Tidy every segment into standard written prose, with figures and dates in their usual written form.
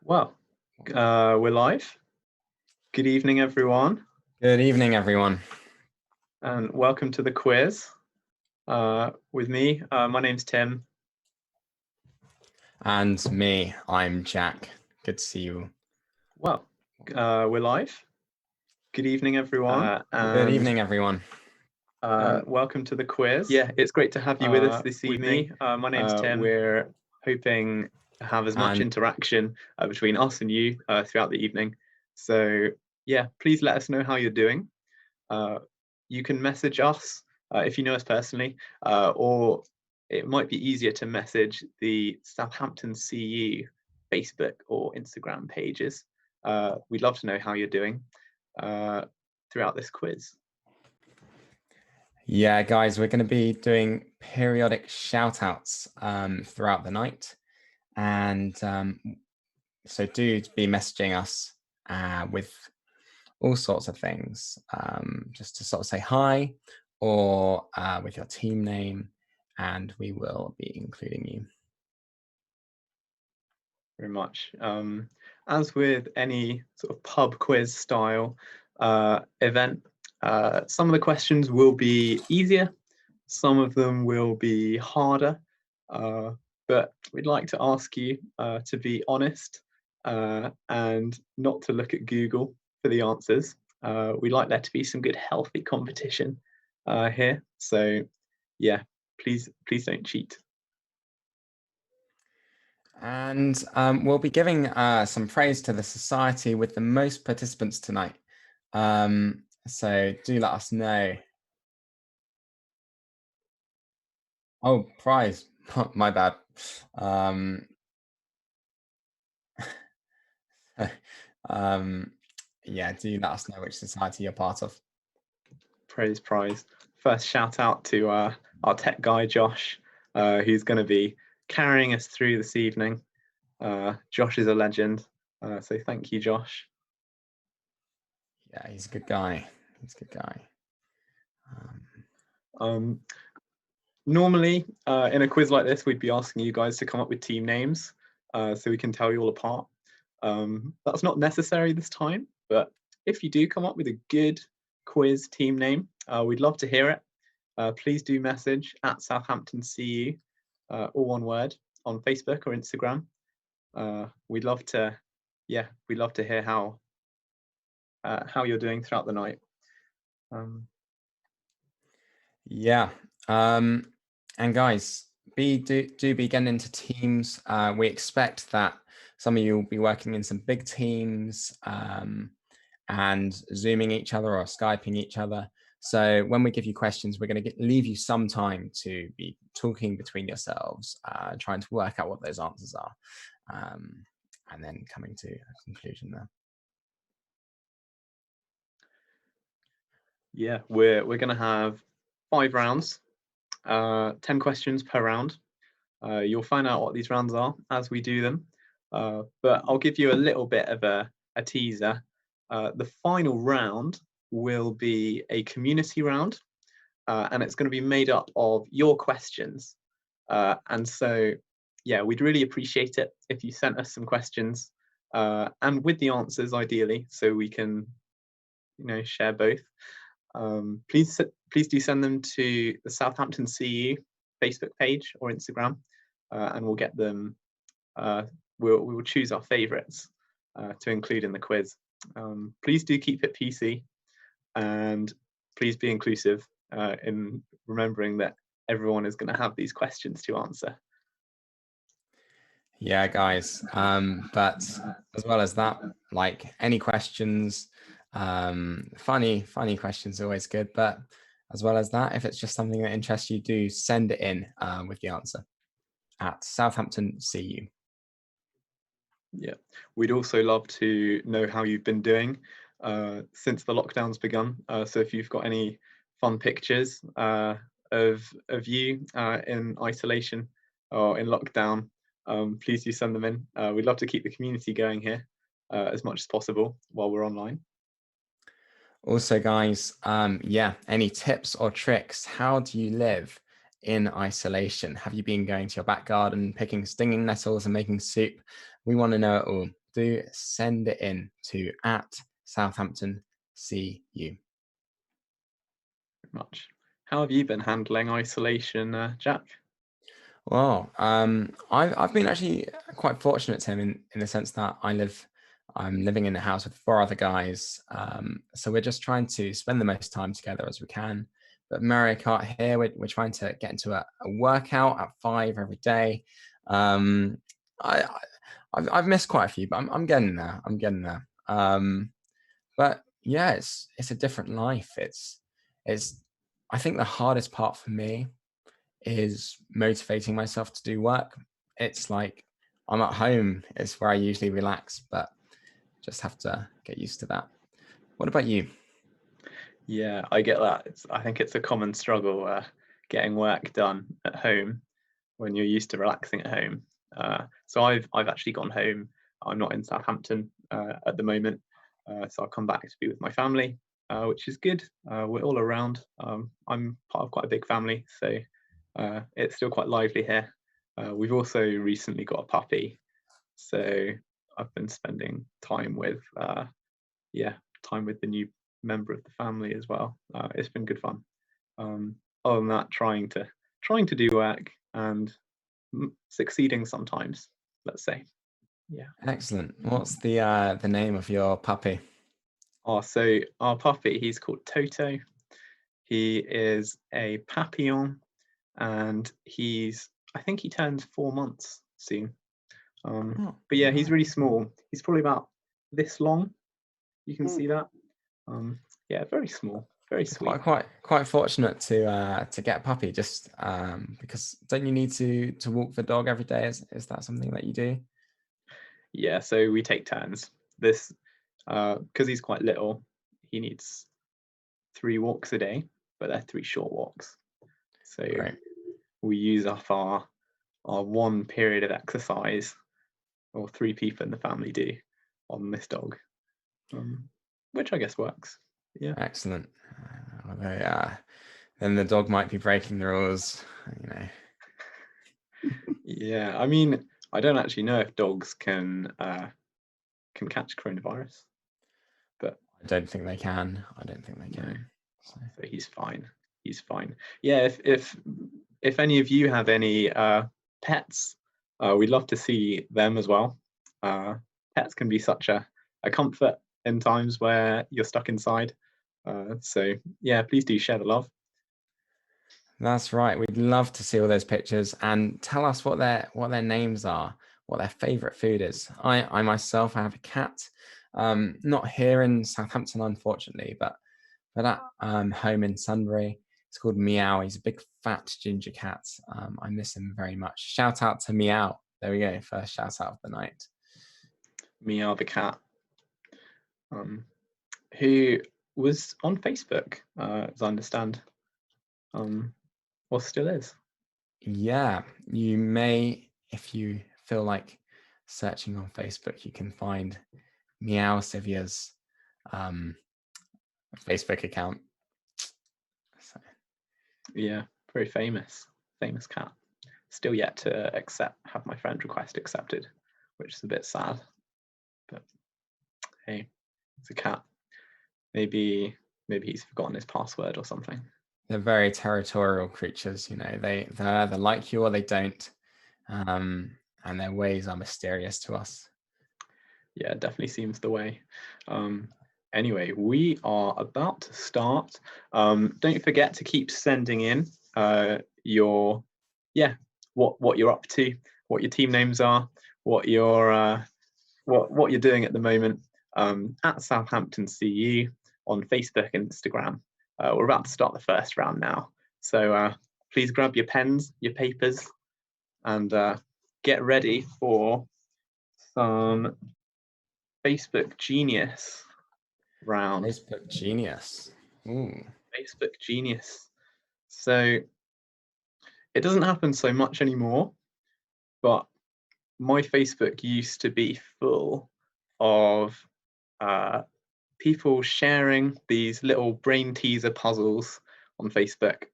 Well, we're live. Good evening, everyone. Good evening, everyone. And welcome to the quiz with me. My name's Tim. And me, I'm Jack. Good to see you. Well, we're live. Good evening, everyone. Good evening, everyone. Welcome to the quiz. Yeah, it's great to have you with us this evening. My name's Tim. We're hoping to have as much interaction between us and you throughout the evening. So yeah, please let us know how you're doing. You can message us if you know us personally, or it might be easier to message the Southampton CU Facebook or Instagram pages. We'd love to know how you're doing throughout this quiz. Yeah, guys, we're going to be doing periodic shout outs throughout the night. And so do be messaging us with all sorts of things, just to sort of say hi or with your team name, and we will be including you. Very much. As with any sort of pub quiz style event, some of the questions will be easier, some of them will be harder, but we'd like to ask you to be honest and not to look at Google for the answers. We'd like there to be some good, healthy competition here. So, yeah, please don't cheat. And we'll be giving some praise to the society with the most participants tonight. So do let us know. Oh, prize. My bad. Yeah, do let us know which society you're part of. Praise prize. First shout out to our tech guy, Josh, who's going to be carrying us through this evening. Josh is a legend. So thank you, Josh. Yeah, he's a good guy. He's a good guy. Normally, in a quiz like this, we'd be asking you guys to come up with team names so we can tell you all apart. That's not necessary this time, but if you do come up with a good quiz team name, we'd love to hear it. Please do message at Southampton CU, all one word, on Facebook or Instagram. We'd love to hear how you're doing throughout the night. Yeah, and guys, do be getting into teams. We expect that some of you will be working in some big teams and Zooming each other or Skyping each other. So when we give you questions, we're going to leave you some time to be talking between yourselves, trying to work out what those answers are, and then coming to a conclusion there. Yeah, we're going to have 5 rounds, 10 questions per round. You'll find out what these rounds are as we do them, but I'll give you a little bit of a teaser. The final round will be a community round, and it's going to be made up of your questions. And so, yeah, we'd really appreciate it if you sent us some questions and with the answers, ideally, so we can, share both. Please do send them to the Southampton CU Facebook page or Instagram, and we'll get them. We will choose our favourites to include in the quiz. Please do keep it PC, and please be inclusive in remembering that everyone is going to have these questions to answer. Yeah, guys. But as well as that, like any questions, funny questions are always good. But as well as that, if it's just something that interests you, do send it in with the answer at Southampton CU. Yeah, we'd also love to know how you've been doing since the lockdown's begun. So if you've got any fun pictures of you in isolation or in lockdown, please do send them in. We'd love to keep the community going here as much as possible while we're online. Also, guys, any tips or tricks? How do you live in isolation? Have you been going to your back garden, picking stinging nettles and making soup? We want to know it all. do send it in to @SouthamptonCU. Much. How have you been handling isolation, Jack? Well, I've been actually quite fortunate, Tim, in the sense that I'm living in a house with 4 other guys. So we're just trying to spend the most time together as we can. But Mario Kart here, we're trying to get into a workout at 5 every day. I've missed quite a few, but I'm getting there. I'm getting there. But yeah, it's a different life. It's I think the hardest part for me is motivating myself to do work. It's like I'm at home, it's where I usually relax, but just have to get used to that. What about you? Yeah, I get that. I think it's a common struggle getting work done at home when you're used to relaxing at home. So I've actually gone home. I'm not in Southampton at the moment, so I'll come back to be with my family, which is good. We're all around. I'm part of quite a big family, so it's still quite lively here. We've also recently got a puppy, so I've been spending time with the new member of the family as well. It's been good fun. Other than that, trying to do work and succeeding sometimes, let's say. Yeah. Excellent. What's the name of your puppy? So our puppy, he's called Toto. He is a Papillon, and I think he turns 4 months soon. But yeah, he's really small. He's probably about this long. You can see that. Yeah, very small, very sweet. Quite fortunate to get a puppy, just because don't you need to walk the dog every day? Is that something that you do? Yeah, so we take turns. This because he's quite little, he needs 3 walks a day, but they're 3 short walks. So Great. we use up our one period of exercise, or 3 people in the family do, on this dog, which I guess works. Yeah. Excellent. Then the dog might be breaking the rules, you know. Yeah, I mean, I don't actually know if dogs can catch coronavirus, but I don't think they can. no. So He's fine. He's fine. Yeah, if any of you have any pets, we'd love to see them as well. Pets can be such a comfort in times where you're stuck inside. So yeah, please do share the love. that's right. We'd love to see all those pictures and tell us what their names are, what their favorite food is. I myself have a cat, not here in Southampton, unfortunately, but at home in Sunbury. It's called Meow. He's a big fat ginger cat. I miss him very much. Shout out to Meow. There we go. First shout out of the night. Meow the cat, who was on Facebook, as I understand, or still is. Yeah, you may, if you feel like searching on Facebook, you can find Meow Sivia's Facebook account. So. Yeah, very famous cat. Still yet to have my friend request accepted, which is a bit sad. But hey, it's a cat. Maybe he's forgotten his password or something. They're very territorial creatures, you know. They either like you or they don't, and their ways are mysterious to us. Yeah, it definitely seems the way. Anyway, we are about to start. Don't forget to keep sending in what you're up to, what your team names are, what you're doing at the moment, at Southampton CU on Facebook and Instagram. We're about to start the first round now, so please grab your pens, your papers, and get ready for some Facebook Genius round. Facebook Genius. Ooh. Facebook Genius. So it doesn't happen so much anymore, but my Facebook used to be full of people sharing these little brain teaser puzzles on Facebook.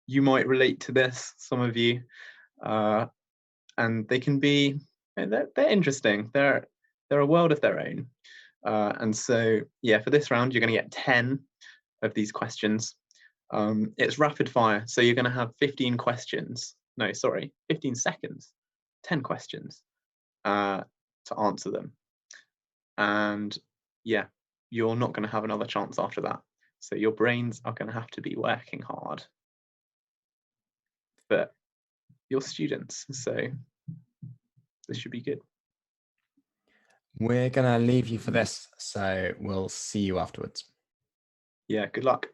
You might relate to this, some of you, and they can be, they're interesting. They're they're a world of their own. And so, yeah, for this round, you're going to get 10 of these questions. It's rapid fire, so you're going to have 15 questions. No, sorry, 15 seconds, 10 questions to answer them. And yeah, you're not going to have another chance after that. So your brains are going to have to be working hard. But you're students, so this should be good. We're going to leave you for this, so we'll see you afterwards. Yeah, good luck.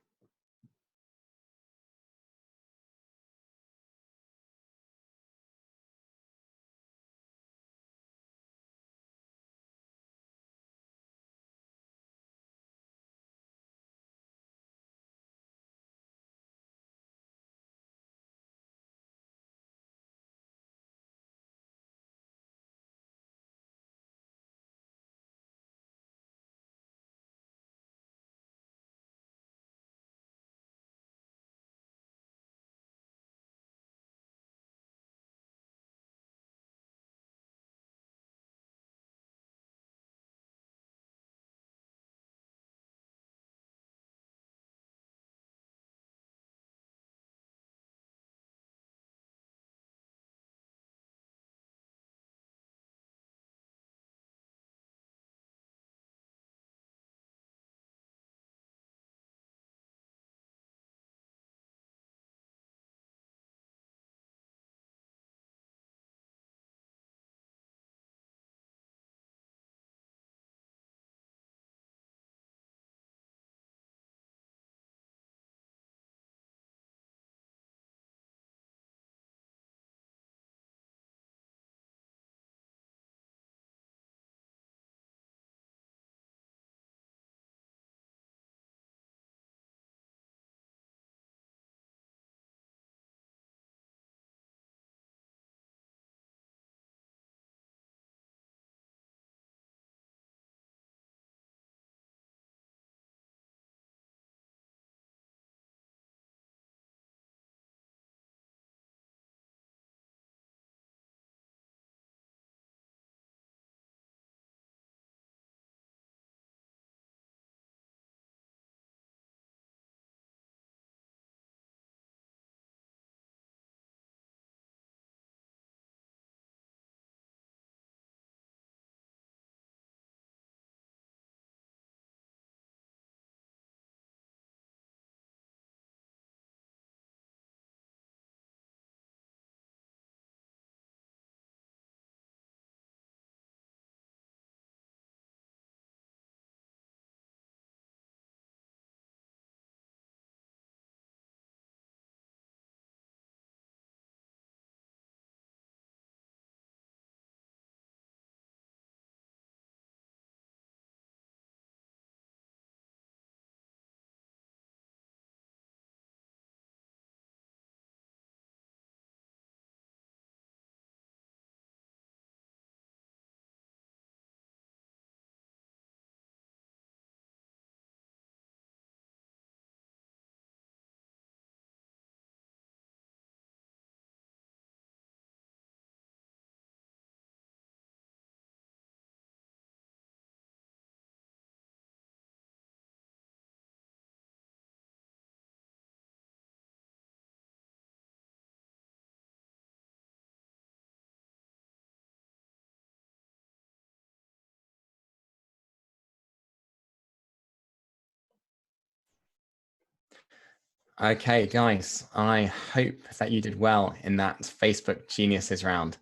Okay, guys, I hope that you did well in that Facebook Geniuses round.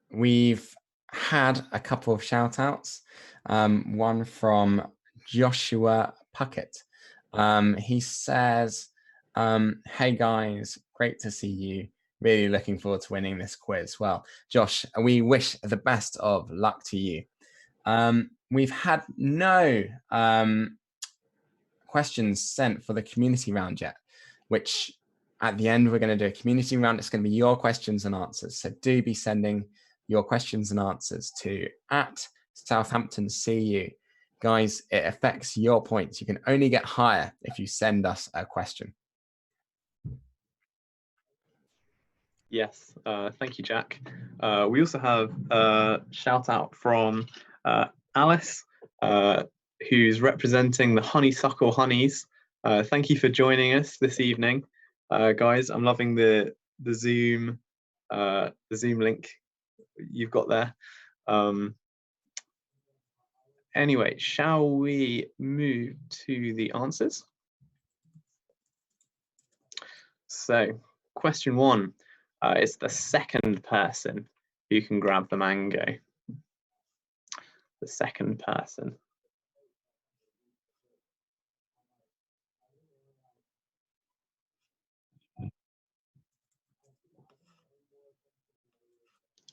We've had a couple of shout outs, one from Joshua Puckett. He says, hey guys, great to see you. Really looking forward to winning this quiz. Well, Josh, we wish the best of luck to you. We've had no questions sent for the community round yet, which at the end, we're going to do a community round. It's going to be your questions and answers. So do be sending your questions and answers to @SouthamptonCU. Guys, it affects your points. You can only get higher if you send us a question. Yes, thank you, Jack. We also have a shout out from Alice, who's representing the Honeysuckle Honeys. Thank you for joining us this evening, guys. I'm loving the Zoom link you've got there. Anyway, shall we move to the answers? So, question 1. It's the second person who can grab the mango. The second person.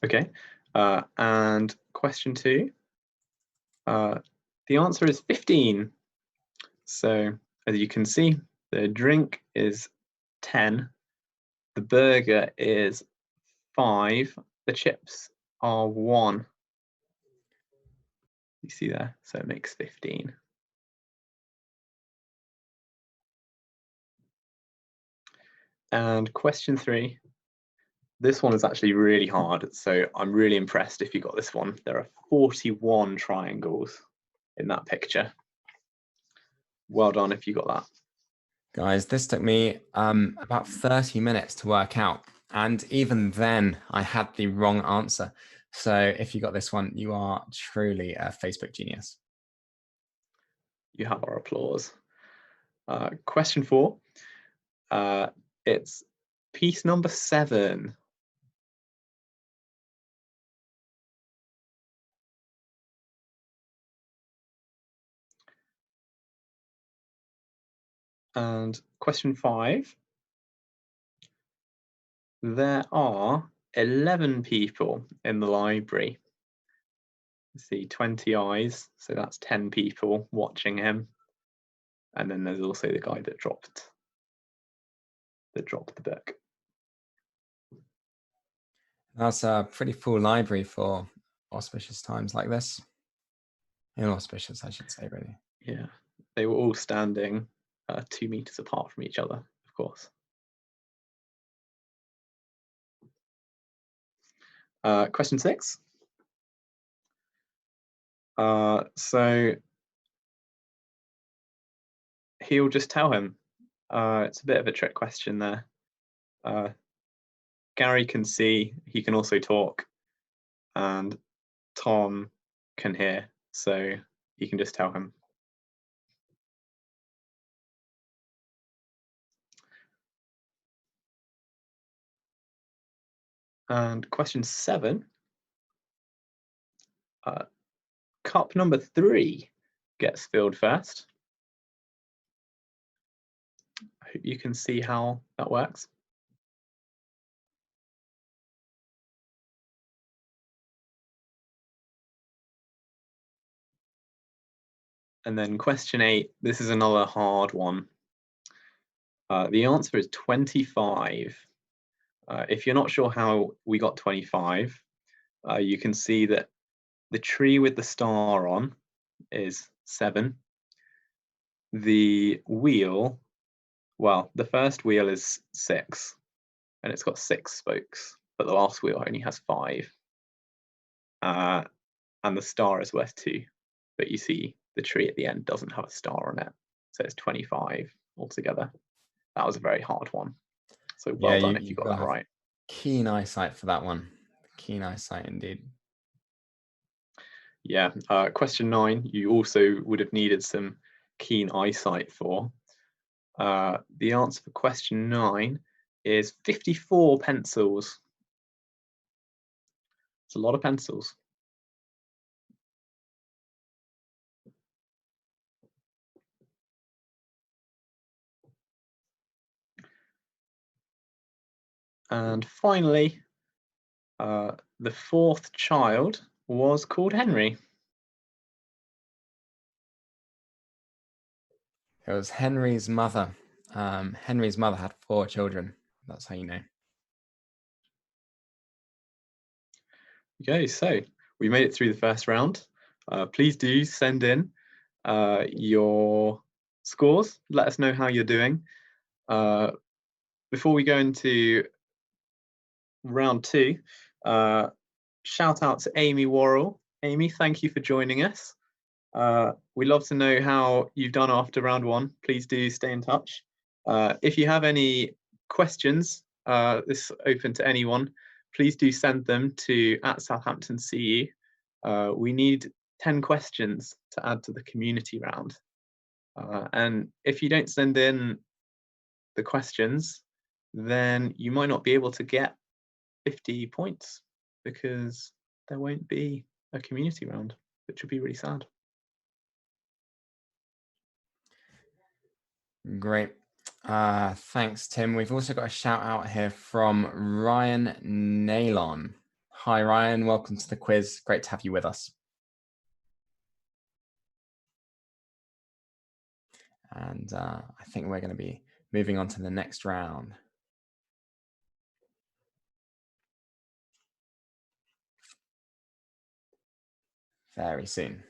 Okay, and question 2. The answer is 15. So as you can see, the drink is 10, the burger is 5, the chips are 1. You see there, so it makes 15. And question 3. This one is actually really hard, so I'm really impressed if you got this one. There are 41 triangles in that picture. Well done if you got that. Guys, this took me about 30 minutes to work out. And even then, I had the wrong answer. So if you got this one, you are truly a Facebook genius. You have our applause. Question 4. It's piece number 7. And question 5. There are 11 people in the library. You see 20 eyes, so that's 10 people watching him. And then there's also the guy that dropped the book. That's a pretty full library for auspicious times like this. Inauspicious, I should say, really. Yeah, they were all standing 2 meters apart from each other, of course. Question 6. So he'll just tell him. It's a bit of a trick question there. Gary can see, he can also talk, and Tom can hear, so he can just tell him. And question 7, cup number 3 gets filled first. I hope you can see how that works. And then question 8, this is another hard one. The answer is 25. If you're not sure how we got 25, you can see that the tree with the star on is 7. The wheel, well, the first wheel is 6, and it's got 6 spokes, but the last wheel only has 5. And the star is worth 2, but you see the tree at the end doesn't have a star on it, so it's 25 altogether. That was a very hard one, so well done if you got that right. Keen eyesight for that one. Keen eyesight indeed. Yeah, question 9, you also would have needed some keen eyesight for. The answer for question 9 is 54 pencils. It's a lot of pencils. And finally, the 4th child was called Henry. It was Henry's mother. Henry's mother had 4 children. That's how you know. Okay, so we made it through the first round. Please do send in your scores. Let us know how you're doing. Before we go into round 2. Shout out to Amy Worrell. Amy, thank you for joining us. We'd love to know how you've done after round 1. Please do stay in touch. If you have any questions, this is open to anyone, please do send them to @SouthamptonCU. We need 10 questions to add to the community round. And if you don't send in the questions, then you might not be able to get 50 points because there won't be a community round, which would be really sad. Great. Thanks, Tim. We've also got a shout out here from Ryan Nailon. Hi, Ryan. Welcome to the quiz. Great to have you with us. And I think we're going to be moving on to the next round. Very soon.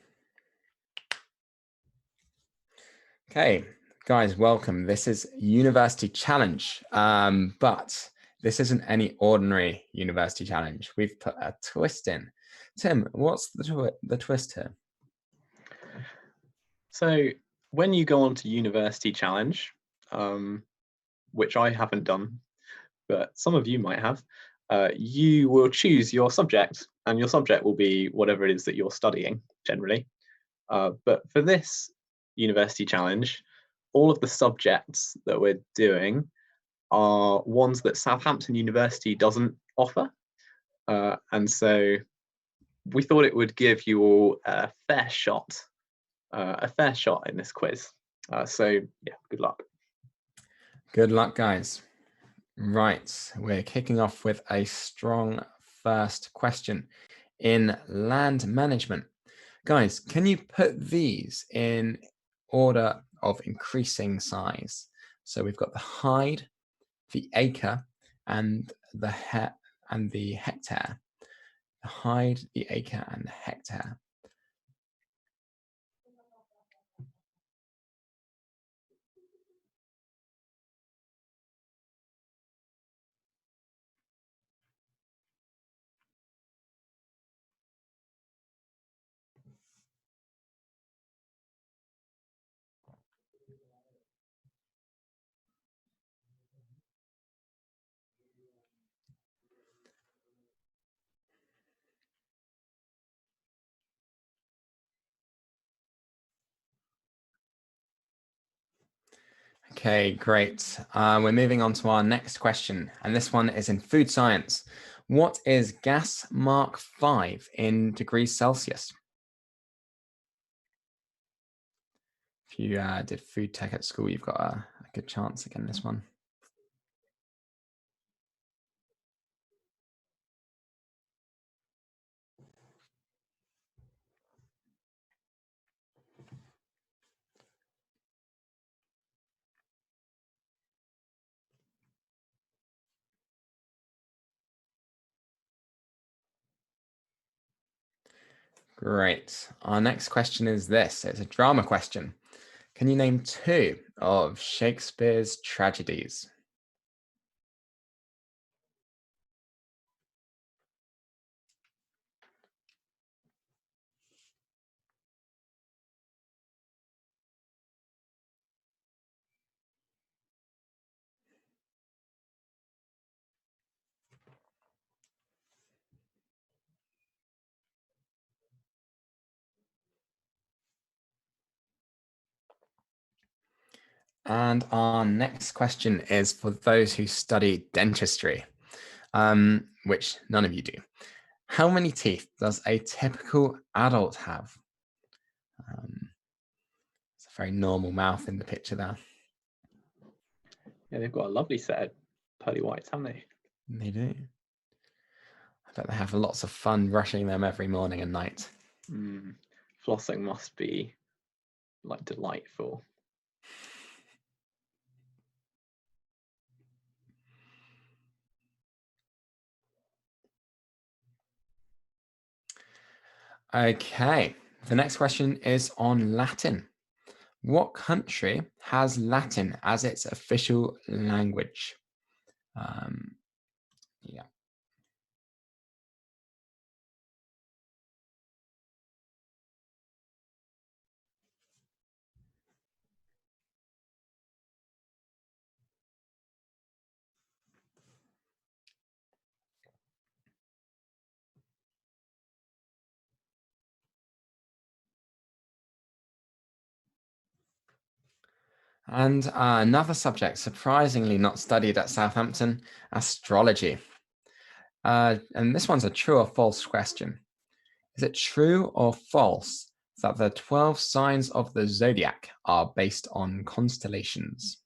Okay, guys, welcome. This is University Challenge, but this isn't any ordinary University Challenge. We've put a twist in. Tim, what's the twist here? So when you go on to University Challenge, which I haven't done, but some of you might have, you will choose your subject, and your subject will be whatever it is that you're studying generally. But for this University Challenge, all of the subjects that we're doing are ones that Southampton University doesn't offer. And so we thought it would give you all a fair shot in this quiz. So yeah, good luck. Good luck, guys. Right, we're kicking off with a strong first question in land management. Guys, can you put these in order of increasing size? So we've got the hide, the acre, and the hectare. The hide, the acre, and the hectare. Okay, great. We're moving on to our next question, and this one is in food science. What is gas mark 5 in degrees Celsius? If you did food tech at school, you've got a good chance again this one. Great. Our next question is this. It's a drama question. Can you name 2 of Shakespeare's tragedies? And our next question is for those who study dentistry, which none of you do. How many teeth does a typical adult have? It's a very normal mouth in the picture there. Yeah, they've got a lovely set of pearly whites, haven't they? They do. I bet they have lots of fun brushing them every morning and night. Flossing must be like delightful. Okay, the next question is on Latin. What country has Latin as its official language? Yeah. And another subject, surprisingly not studied at Southampton, astrology. And this one's a true or false question. Is it true or false that the 12 signs of the zodiac are based on constellations?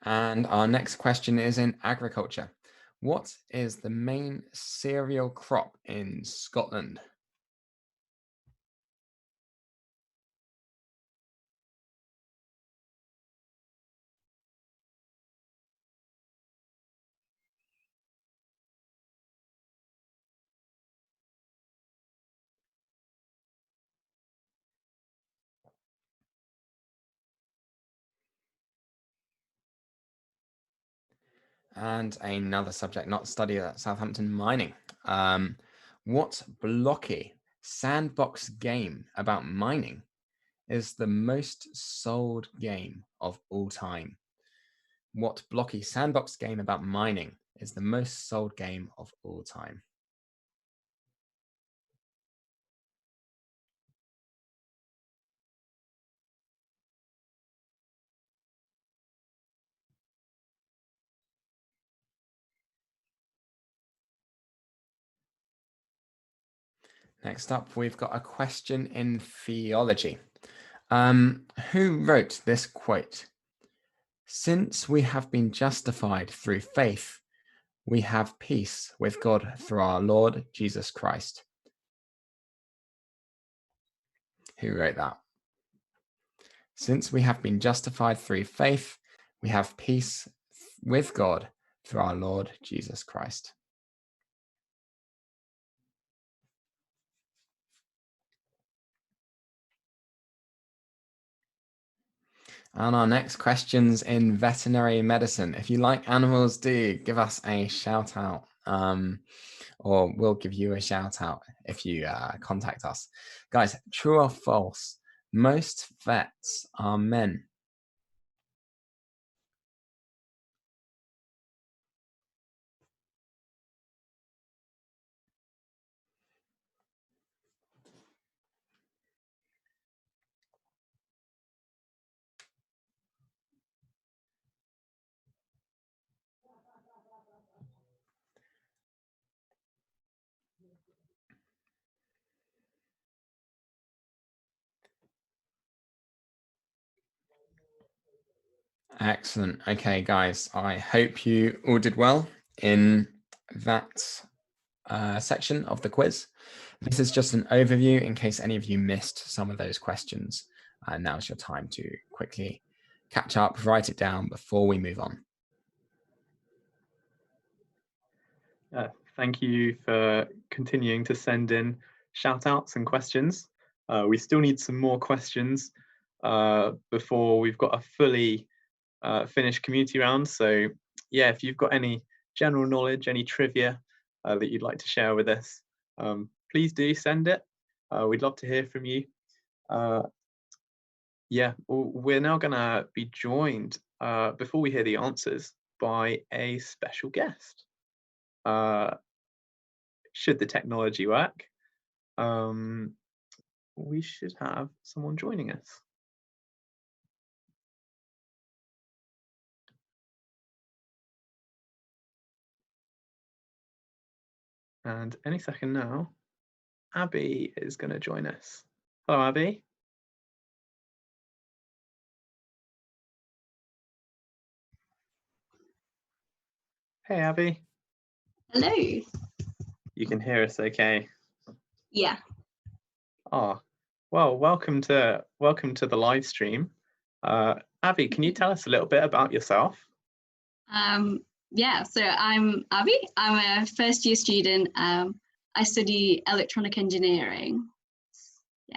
And our next question is in agriculture. What is the main cereal crop in Scotland? And another subject not studied at Southampton, mining. What blocky sandbox game about mining is the most sold game of all time? What blocky sandbox game about mining is the most sold game of all time? Next up, we've got a question in theology. Who wrote this quote? Since we have been justified through faith, we have peace with God through our Lord Jesus Christ. Who wrote that? Since we have been justified through faith, we have peace with God through our Lord Jesus Christ. And our next question's in veterinary medicine. If you like animals, do give us a shout out, or we'll give you a shout out if you contact us. Guys, true or false? Most vets are men. Excellent. Okay, guys, I hope you all did well in that section of the quiz. This is just an overview in case any of you missed some of those questions. Now's your time to quickly catch up, write it down before we move on. Thank you for continuing to send in shout outs and questions. We still need some more questions before we've got a fully finished community round. So yeah, if you've got any general knowledge, any trivia that you'd like to share with us, please do send it. We'd love to hear from you. Yeah, we're now going to be joined, before we hear the answers, by a special guest. Should the technology work, we should have someone joining us. And any second now, Abby is going to join us. Hello, Abby. Hey, Abby. Hello. You can hear us okay? Yeah. Oh, well, welcome to the live stream. Abby, can you tell us a little bit about yourself? Yeah, so I'm Abby. I'm a first year student. I study electronic engineering. Yeah.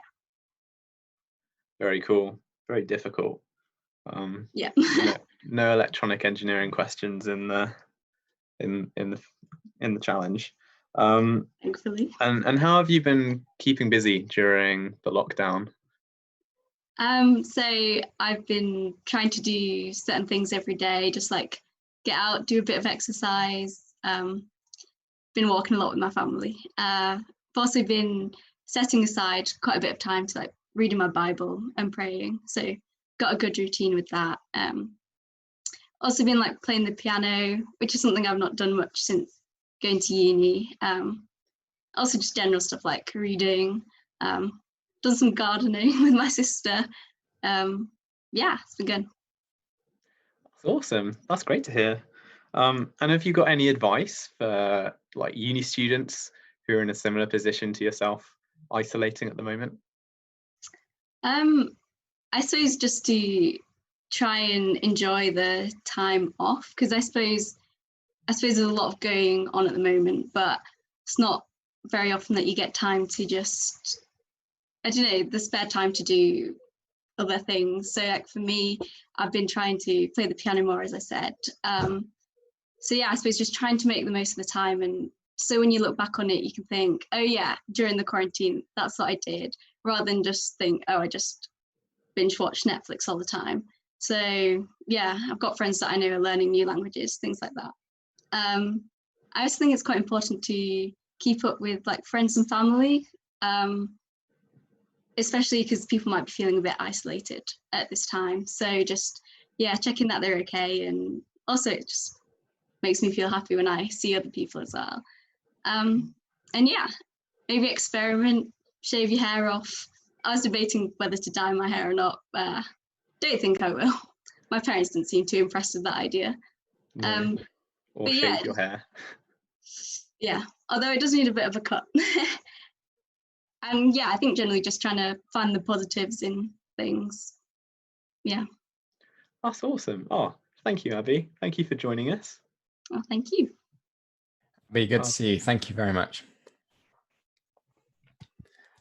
Very cool. Very difficult. Yeah. No electronic engineering questions in the challenge. Thankfully. And how have you been keeping busy during the lockdown? So I've been trying to do certain things every day, just like get out, do a bit of exercise. Been walking a lot with my family. I've also been setting aside quite a bit of time to like reading my Bible and praying. So got a good routine with that. Also been like playing the piano, which is something I've not done much since going to uni. Also just general stuff like reading. Done some gardening with my sister. Yeah, it's been good. That's awesome. That's great to hear. And have you got any advice for like uni students who are in a similar position to yourself, isolating at the moment? I suppose just to try and enjoy the time off, because I suppose there's a lot going on at the moment, but it's not very often that you get time to just, I don't know, the spare time to do other things. So like for me, I've been trying to play the piano more, as I said. So yeah, I suppose just trying to make the most of the time. And so when you look back on it, you can think, oh yeah, during the quarantine, that's what I did, rather than just think, oh, I just binge watch Netflix all the time. So yeah, I've got friends that I know are learning new languages, things like that. I also think it's quite important to keep up with like friends and family, especially because people might be feeling a bit isolated at this time. So just, yeah, checking that they're okay. And also it just makes me feel happy when I see other people as well. And yeah, maybe experiment, shave your hair off. I was debating whether to dye my hair or not. Don't think I will. My parents didn't seem too impressed with that idea. No. Or but shave yeah, your hair. Yeah, although it does need a bit of a cut. And yeah, I think generally just trying to find the positives in things. Yeah. That's awesome. Oh, thank you, Abby. Thank you for joining us. Oh, thank you. Be good to see you. Thank you very much.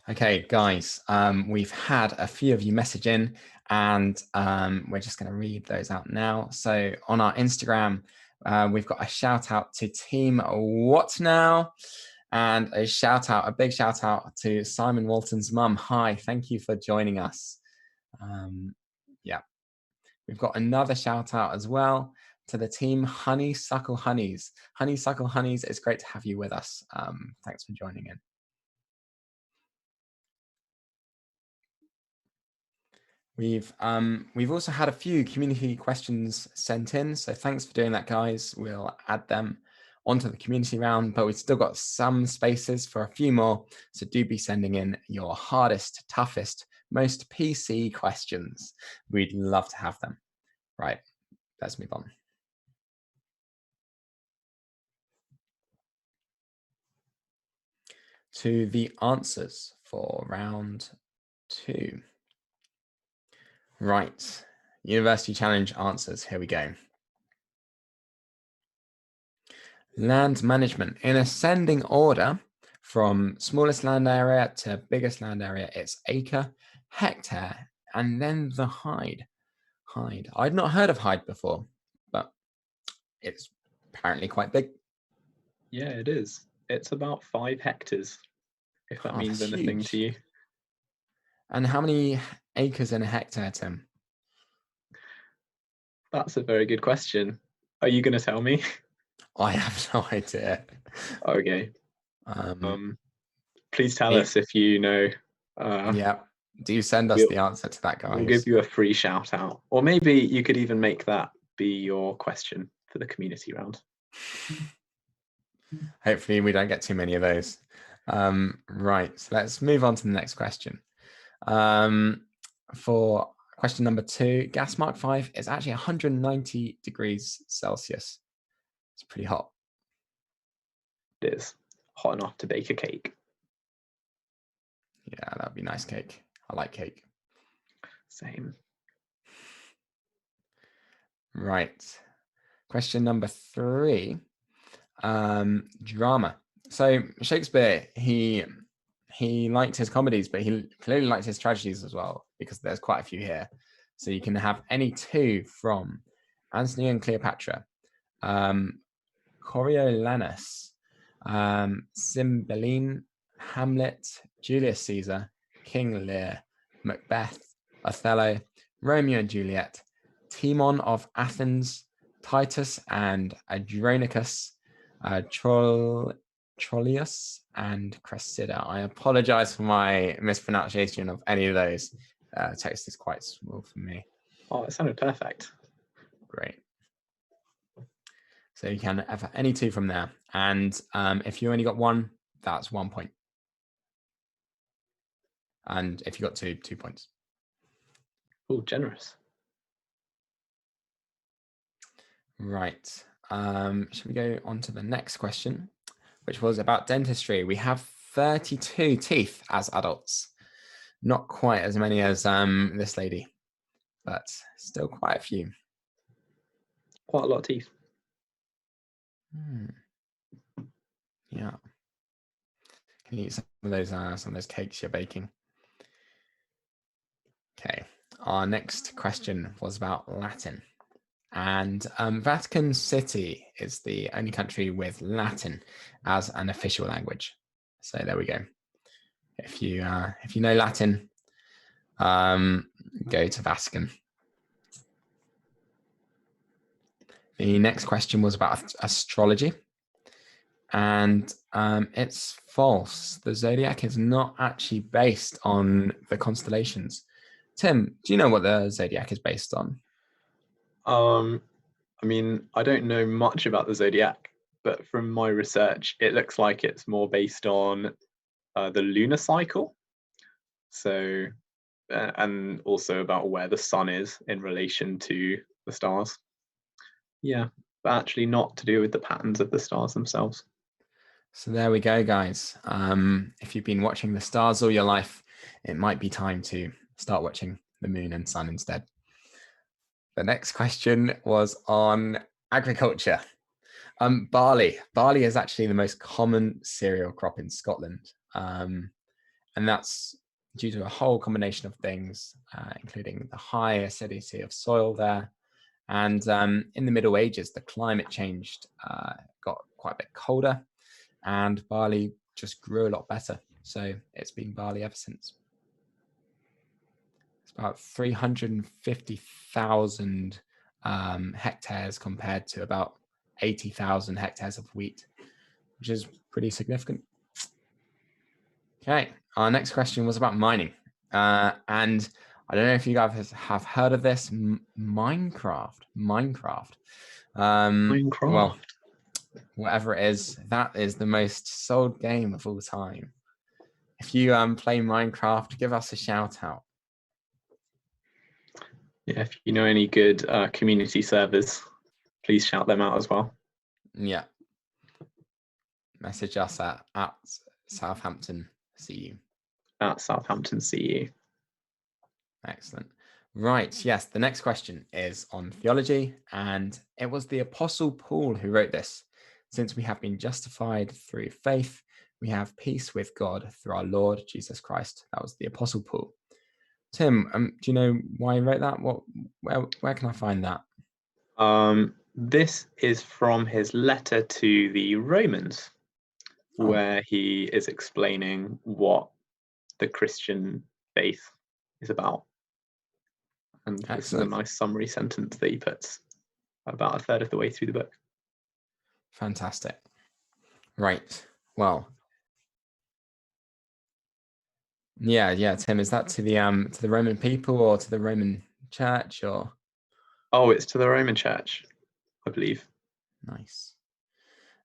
Okay, guys, we've had a few of you message in, and we're just going to read those out now. So on our Instagram, we've got a shout out to Team What Now, and a big shout out to Simon Walton's mum. Hi, thank you for joining us. Yeah, we've got another shout out as well to the team Honeysuckle Honeys. Honeysuckle Honeys, it's great to have you with us. Thanks for joining in. We've also had a few community questions sent in, so thanks for doing that, guys. We'll add them onto the community round, but we've still got some spaces for a few more, so do be sending in your hardest, toughest, most PC questions. We'd love to have them. Right, let's move on. To the answers for round 2. Right, University Challenge answers, here we go. Land management in ascending order from smallest land area to biggest land area, it's acre, hectare, and then the hide. I'd not heard of hide before, but it's apparently quite big. Yeah, it is. It's about 5 hectares, if that means anything to you. And how many acres in a hectare, Tim? That's a very good question. Are you going to tell me? I have no idea. Okay. Please tell us if you know. Yeah. Do send us the answer to that, guys. We'll give you a free shout out. Or maybe you could even make that be your question for the community round. Hopefully we don't get too many of those. Right, so let's move on to the next question. For question number 2, gas mark 5 is actually 190 degrees Celsius. It's pretty hot. It is hot enough to bake a cake. Yeah, that'd be nice cake. I like cake. Same. Right. Question number 3. Drama. So Shakespeare, he liked his comedies, but he clearly liked his tragedies as well, because there's quite a few here. So you can have any two from Antony and Cleopatra, Coriolanus, Cymbeline, Hamlet, Julius Caesar, King Lear, Macbeth, Othello, Romeo and Juliet, Timon of Athens, Titus and Andronicus, Troilus and Cressida. I apologize for my mispronunciation of any of those. Text is quite small for me. Oh, it sounded perfect. Great. So you can have any two from there. And if you only got one, that's 1 point. And if you got two, 2 points. Oh, generous. Right. Should we go on to the next question, which was about dentistry? We have 32 teeth as adults. Not quite as many as this lady, but still quite a few. Quite a lot of teeth. Yeah. Can you eat some of those cakes you're baking? Okay. Our next question was about Latin. And Vatican City is the only country with Latin as an official language. So there we go. If you know Latin, go to Vatican. The next question was about astrology. And it's false. The zodiac is not actually based on the constellations. Tim, do you know what the zodiac is based on? I mean, I don't know much about the zodiac, but from my research, it looks like it's more based on the lunar cycle. So, and also about where the sun is in relation to the stars. Yeah, but actually not to do with the patterns of the stars themselves. So there we go, guys. If you've been watching the stars all your life, it might be time to start watching the moon and sun instead. The next question was on agriculture. Barley. Barley is actually the most common cereal crop in Scotland. And that's due to a whole combination of things, including the high acidity of soil there. And in the Middle Ages, the climate changed, got quite a bit colder, and barley just grew a lot better. So it's been barley ever since. It's about 350,000 hectares compared to about 80,000 hectares of wheat, which is pretty significant. Okay, our next question was about mining. And I don't know if you guys have heard of this, Minecraft. Well, whatever it is, that is the most sold game of all time. If you play Minecraft, give us a shout out. Yeah, if you know any good community servers, please shout them out as well. Yeah. Message us at Southampton CU. At Southampton CU. Excellent. Right, yes, the next question is on theology, and it was the Apostle Paul who wrote this. Since we have been justified through faith, we have peace with God through our Lord Jesus Christ. That was the Apostle Paul. Tim, do you know why he wrote that? Where can I find that? This is from his letter to the Romans, where he is explaining what the Christian faith is about. And this is a nice summary sentence that he puts about a third of the way through the book. Fantastic. Right. Well, yeah, Tim, is that to the Roman people or to the Roman church or? Oh, it's to the Roman church, I believe. Nice.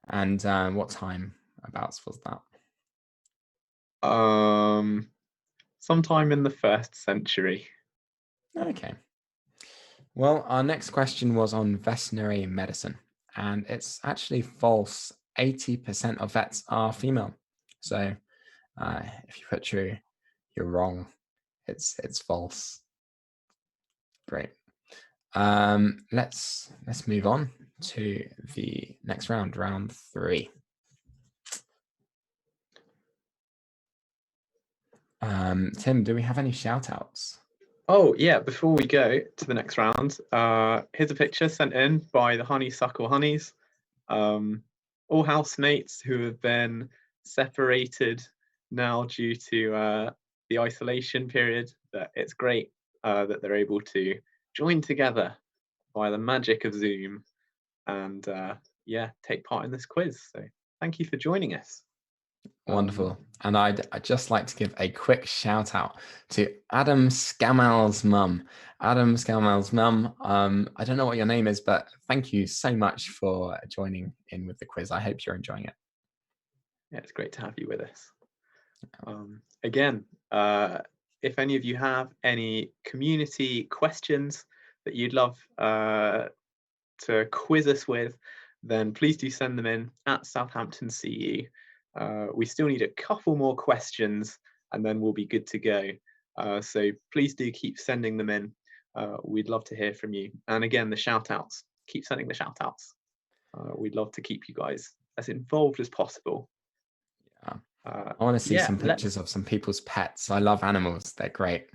And what time abouts was that? Sometime in the 1st century. Okay. Well, our next question was on veterinary medicine, and it's actually false. 80% of vets are female. So if you put true, you're wrong. It's false. Great. Let's move on to the next round, round 3. Tim, do we have any shout outs? Oh yeah, before we go to the next round, here's a picture sent in by the Honeysuckle Honeys. All housemates who have been separated now due to the isolation period. But it's great that they're able to join together by the magic of Zoom and yeah, take part in this quiz. So thank you for joining us. Wonderful. And I'd just like to give a quick shout out to Adam Scammell's mum. Adam Scammell's mum, I don't know what your name is, but thank you so much for joining in with the quiz. I hope you're enjoying it. Yeah, it's great to have you with us. Again, if any of you have any community questions that you'd love to quiz us with, then please do send them in at Southampton CU. We still need a couple more questions and then we'll be good to go. So please do keep sending them in. We'd love to hear from you. And again, the shout outs, keep sending the shout outs. We'd love to keep you guys as involved as possible. Yeah. I want to see yeah, some pictures of some people's pets. I love animals. They're great.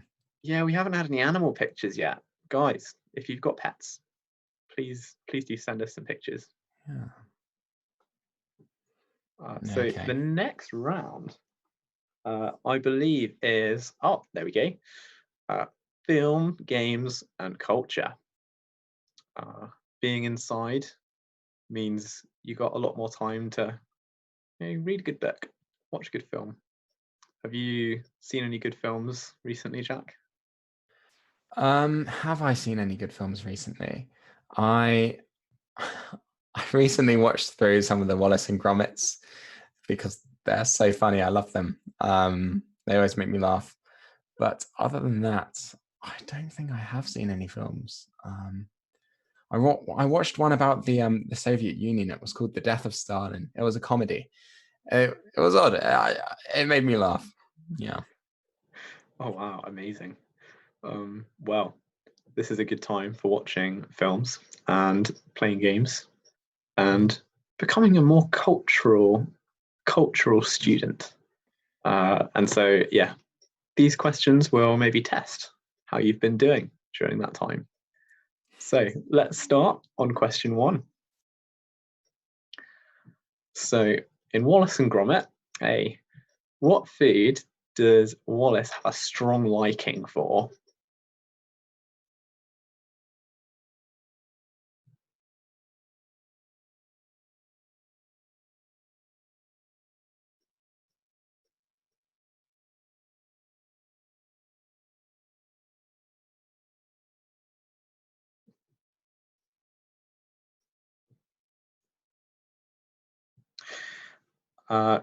Yeah, we haven't had any animal pictures yet. Guys, if you've got pets, please do send us some pictures. Yeah. So Okay. the next round, I believe is, oh, there we go. Film, games, and culture. Being inside means you got a lot more time to read a good book, watch a good film. Have you seen any good films recently, Jack? Have I seen any good films recently? I recently watched through some of the Wallace and Gromits because they're so funny. I love them. They always make me laugh. But other than that, I don't think I have seen any films. I watched one about the Soviet Union. It was called The Death of Stalin. It was a comedy. It was odd. It made me laugh. Yeah. Oh wow, amazing. Well, this is a good time for watching films and playing games and becoming a more cultural student. And so, yeah, these questions will maybe test how you've been doing during that time. So let's start on question 1. So in Wallace and Gromit, what food does Wallace have a strong liking for?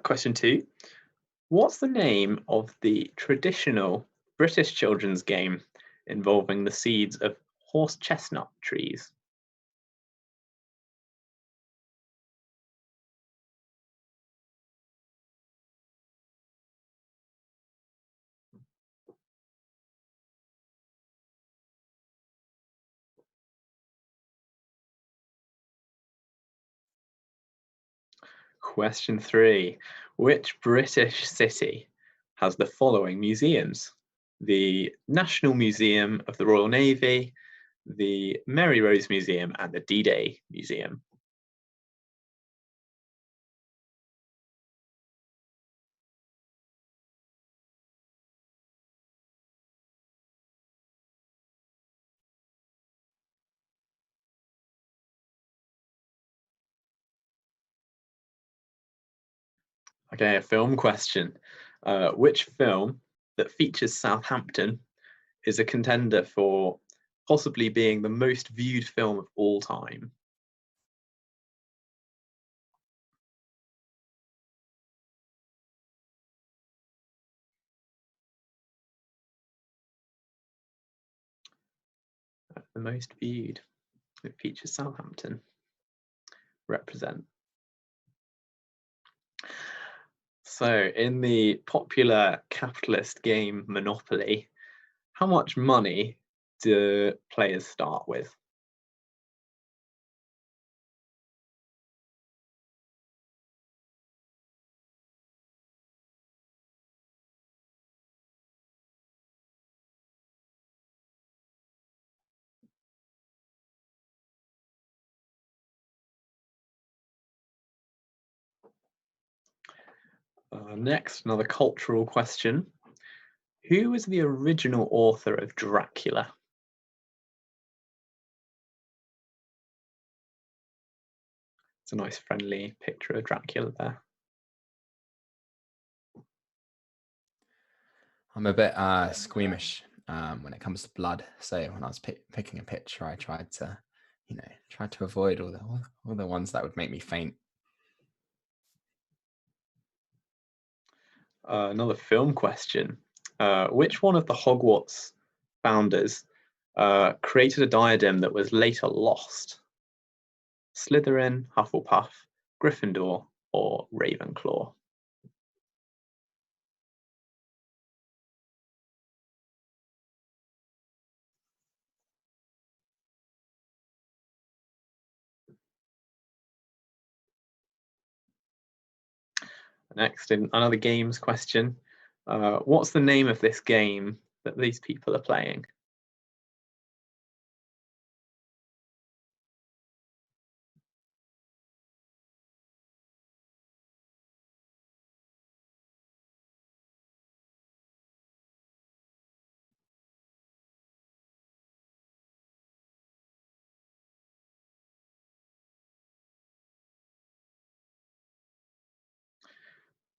Question 2. What's the name of the traditional British children's game involving the seeds of horse chestnut trees? Question 3. Which British city has the following museums? The National Museum of the Royal Navy, the Mary Rose Museum, and the D-Day Museum. Okay, a film question. Which film that features Southampton is a contender for possibly being the most viewed film of all time? The most viewed. It features Southampton. Represent. So in the popular capitalist game Monopoly, how much money do players start with? Next, another cultural question. Who was the original author of Dracula? It's a nice friendly picture of Dracula there. I'm a bit squeamish when it comes to blood. So when I was picking a picture, I tried to, avoid all the ones that would make me faint. Another film question. Which one of the Hogwarts founders created a diadem that was later lost? Slytherin, Hufflepuff, Gryffindor, or Ravenclaw? Next, in another games question. What's the name of this game that these people are playing?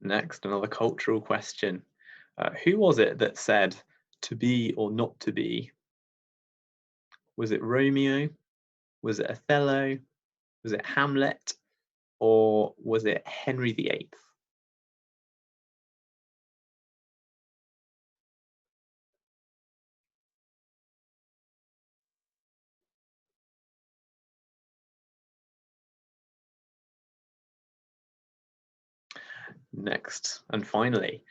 Next, another cultural question. Who was it that said to be or not to be? Was it Romeo? Was it Othello? Was it Hamlet? Or was it Henry VIII? Next, and finally,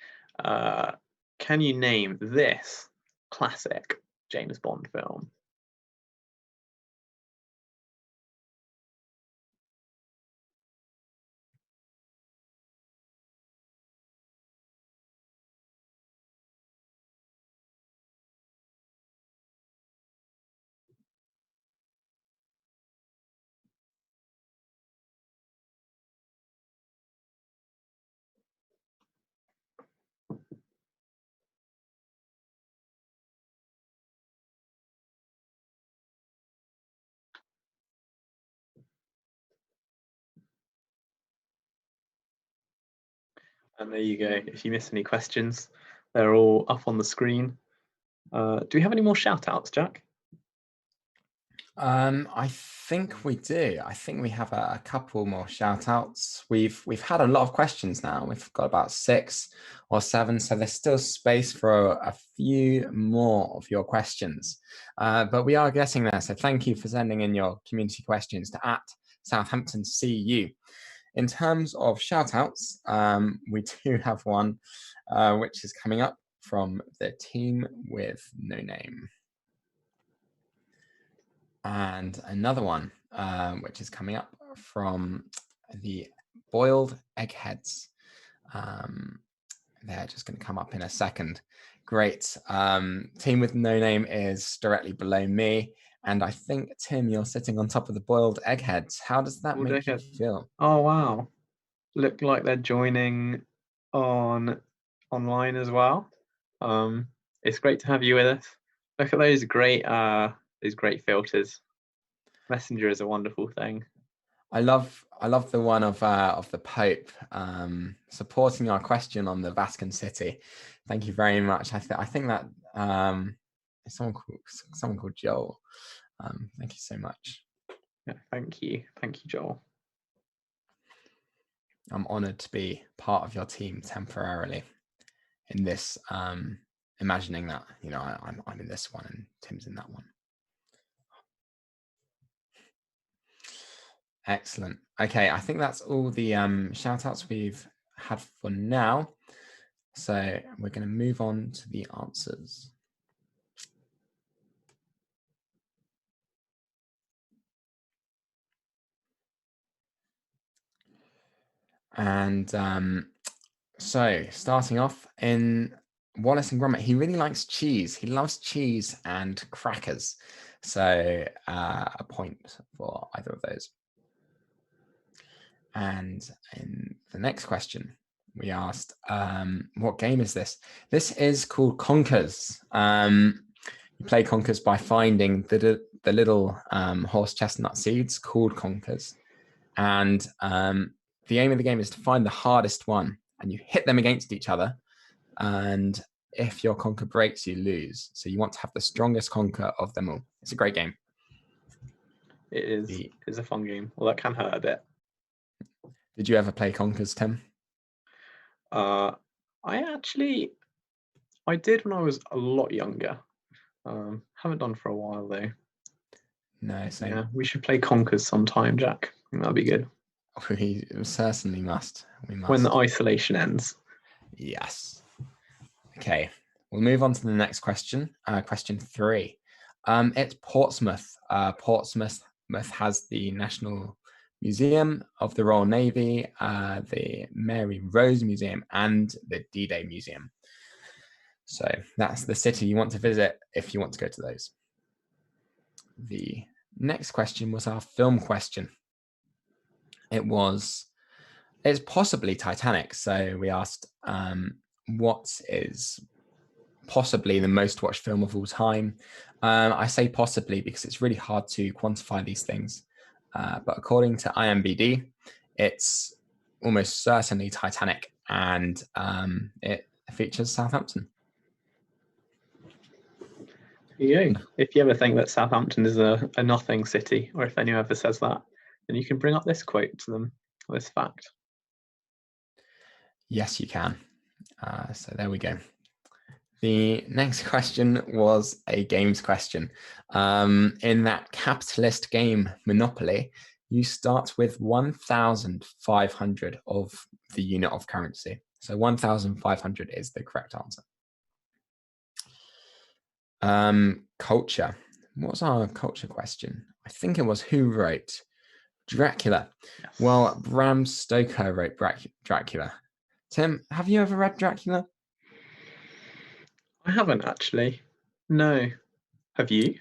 can you name this classic James Bond film? And there you go. If you miss any questions, they're all up on the screen. Do we have any more shout outs, Jack? I think we do. I think we have a couple more shout outs. We've had a lot of questions now. We've got about 6 or 7, so there's still space for a few more of your questions. But we are getting there. So thank you for sending in your community questions to @SouthamptonCU. In terms of shout outs, we do have one which is coming up from the team with no name. And another one, which is coming up from the boiled eggheads. They're just going to come up in a second. Great. Team with no name is directly below me. And I think, Tim, you're sitting on top of the boiled eggheads. How does that make you feel? Oh, wow. Look like they're joining online as well. It's great to have you with us. Look at those great filters. Messenger is a wonderful thing. I love the one of the Pope supporting our question on the Vatican City. Thank you very much. I think that someone called Joel. Thank you so much. Yeah, thank you, Joel. I'm honoured to be part of your team temporarily in this. Imagining that I'm in this one and Tim's in that one. Excellent. Okay, I think that's all the shout outs we've had for now. So we're going to move on to the answers. And so starting off in Wallace and Gromit, he really likes cheese. He loves cheese and crackers. So a point for either of those. And in the next question, we asked, what game is this? This is called Conkers. You play Conkers by finding the little horse chestnut seeds called Conkers. And the aim of the game is to find the hardest one, and you hit them against each other. And if your conker breaks, you lose. So you want to have the strongest conker of them all. It's a great game. It is a fun game. Well, that can hurt a bit. Did you ever play Conkers, Tim? I did when I was a lot younger. Haven't done for a while though. No, same. Yeah, we should play Conkers sometime, Jack. I think that'd be good. We certainly must. We must. When the isolation ends. Yes. Okay, we'll move on to the next question. Question 3. It's Portsmouth. Portsmouth has the National Museum of the Royal Navy, the Mary Rose Museum, and the D-Day Museum. So that's the city you want to visit if you want to go to those. The next question was our film question. It's possibly Titanic. So we asked, what is possibly the most watched film of all time? I say possibly because it's really hard to quantify these things. But according to IMDb, it's almost certainly Titanic, and it features Southampton. There you go. If you ever think that Southampton is a nothing city, or if anyone ever says that, then you can bring up this quote to them, this fact. Yes, you can. So there we go. The next question was a games question. In that capitalist game, Monopoly, you start with 1,500 of the unit of currency. So 1,500 is the correct answer. Culture. What was our culture question? I think it was who wrote Dracula. Yes. Well, Bram Stoker wrote Dracula. Tim, have you ever read Dracula? I haven't actually. No. Have you?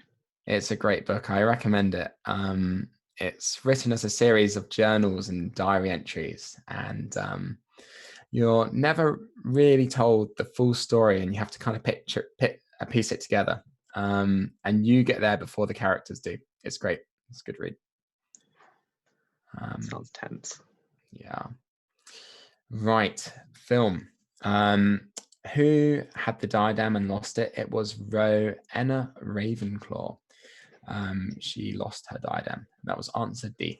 It's a great book. I recommend it. It's written as a series of journals and diary entries, and you're never really told the full story, and you have to kind of piece it together. And you get there before the characters do. It's great. It's a good read. Sounds tense. Yeah. Right. Film. Who had the diadem and lost it? It was Rowena Ravenclaw. She lost her diadem. That was answer D.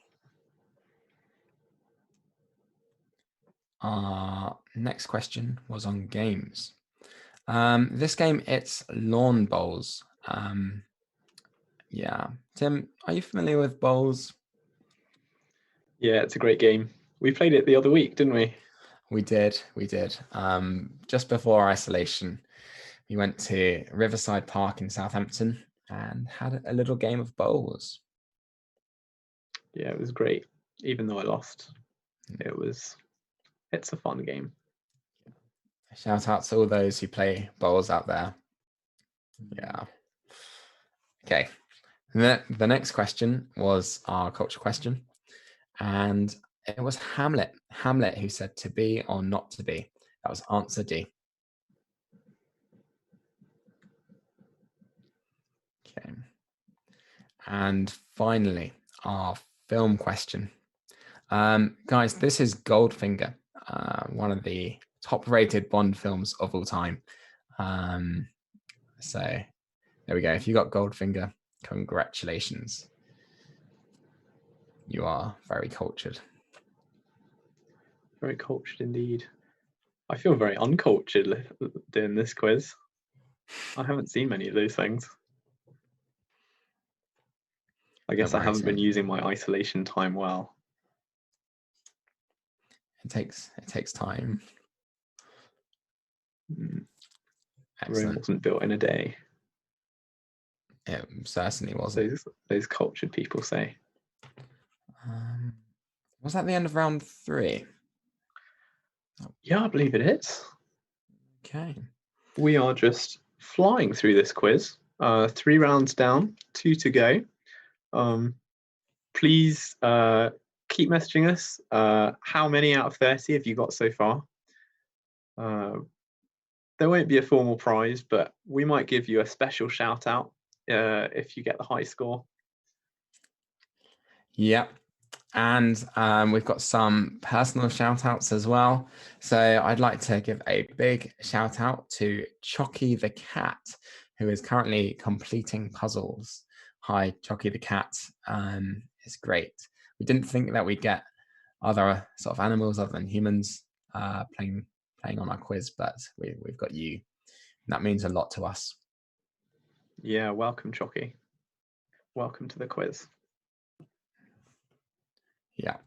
Our next question was on games. This game, it's lawn bowls. Yeah. Tim, are you familiar with bowls? Yeah, it's a great game. We played it the other week, didn't we? We did. Just before isolation, we went to Riverside Park in Southampton and had a little game of bowls. Yeah, it was great. Even though I lost, it's a fun game. Shout out to all those who play bowls out there. Yeah. Okay. The next question was our culture question, and it was Hamlet. Hamlet who said to be or not to be. That was answer D. Okay. And finally, our film question. Guys, this is Goldfinger, one of the top-rated Bond films of all time. So there we go. If you got Goldfinger, congratulations. You are very cultured. Very cultured indeed. I feel very uncultured doing this quiz. I haven't seen many of those things. I guess I haven't been using my isolation time well. It takes time. Rome wasn't built in a day. It certainly wasn't. Those cultured people say. Was that the end of round 3? Yeah, I believe it is. Okay. We are just flying through this quiz. 3 rounds down, 2 to go. Please keep messaging us. How many out of 30 have you got so far? There won't be a formal prize, but we might give you a special shout out if you get the high score. Yep. And we've got some personal shout outs as well. So I'd like to give a big shout out to Chocky the cat, who is currently completing puzzles. Hi, Chocky the cat. It's great. We didn't think that we'd get other sort of animals other than humans playing on our quiz, but we've got you. And that means a lot to us. Yeah, welcome, Chocky. Welcome to the quiz. Yeah,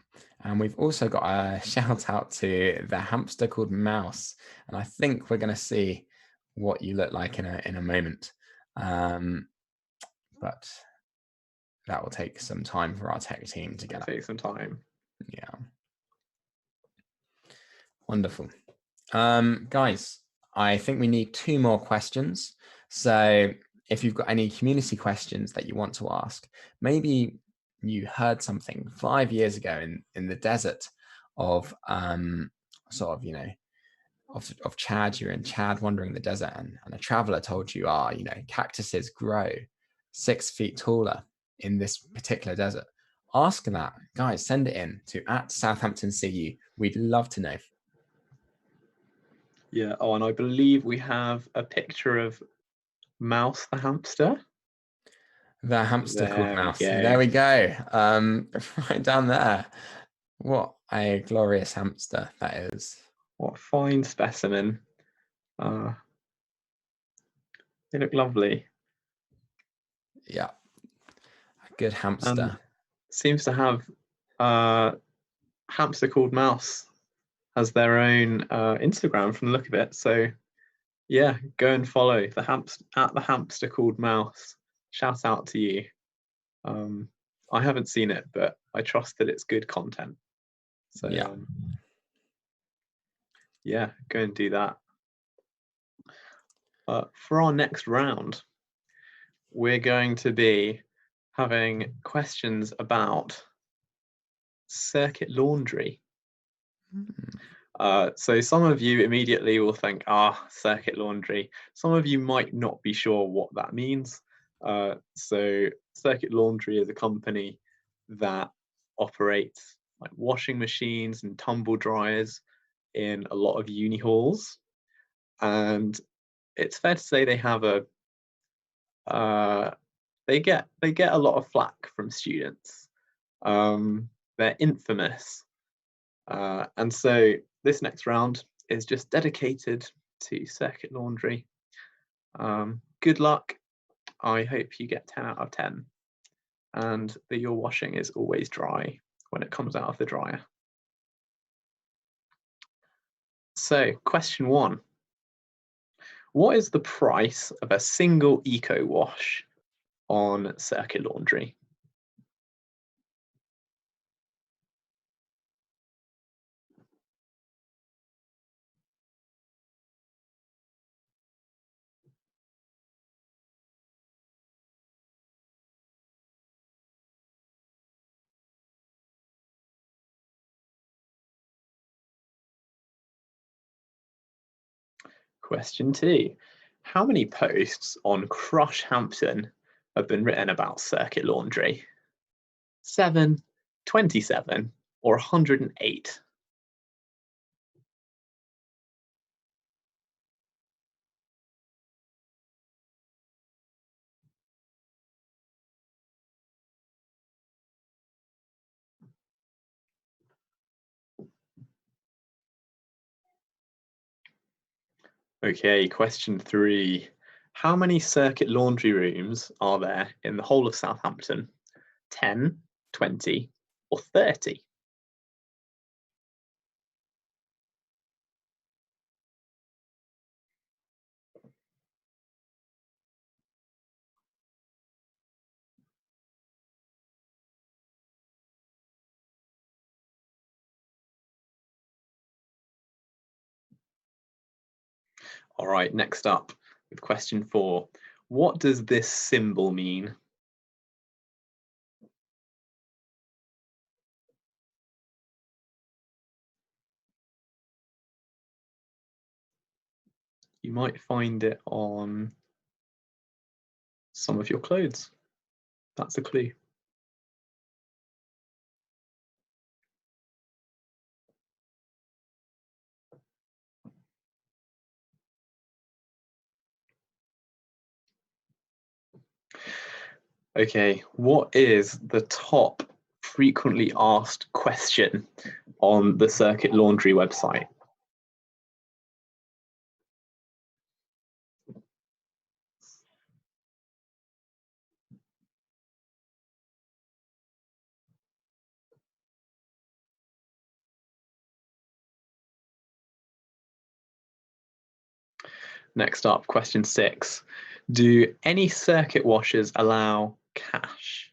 and we've also got a shout out to the hamster called Mouse, and I think we're going to see what you look like in a moment, but that will take some time for our tech team to get up. Take some time. Yeah, wonderful. Guys, I think we need 2 more questions. So if you've got any community questions that you want to ask, maybe you heard something 5 years ago in the desert of sort of, of Chad. You're in Chad wandering the desert, and a traveler told you, cactuses grow 6 feet taller in this particular desert. Ask that, guys. Send it in to @SouthamptonCU. We'd love to know. Yeah. Oh, and I believe we have a picture of Mouse the hamster. The hamster called There we Mouse. go. There we go. Right down there. What a glorious hamster that is. What a fine specimen. They look lovely. Yeah. A good hamster. And seems to have hamster called Mouse has their own Instagram from the look of it. So yeah, go and follow the hamster called Mouse. Shout out to you. I haven't seen it, but I trust that it's good content. So yeah, go and do that. For our next round, we're going to be having questions about circuit laundry. So some of you immediately will think, circuit laundry. Some of you might not be sure what that means. So Circuit Laundry is a company that operates like washing machines and tumble dryers in a lot of uni halls. And it's fair to say they have they get a lot of flack from students. They're infamous. And so this next round is just dedicated to Circuit Laundry. Good luck. I hope you get 10 out of 10 and that your washing is always dry when it comes out of the dryer. So question 1. What is the price of a single eco wash on Circuit Laundry? Question 2. How many posts on Crushhampton have been written about Circuit Laundry? 7, 27, or 108? Okay, question 3. How many circuit laundry rooms are there in the whole of Southampton? 10, 20, or 30? All right, next up with question 4. What does this symbol mean? You might find it on some of your clothes. That's a clue. Okay, what is the top frequently asked question on the Circuit Laundry website? Next up, question 6. Do any circuit washers allow cash?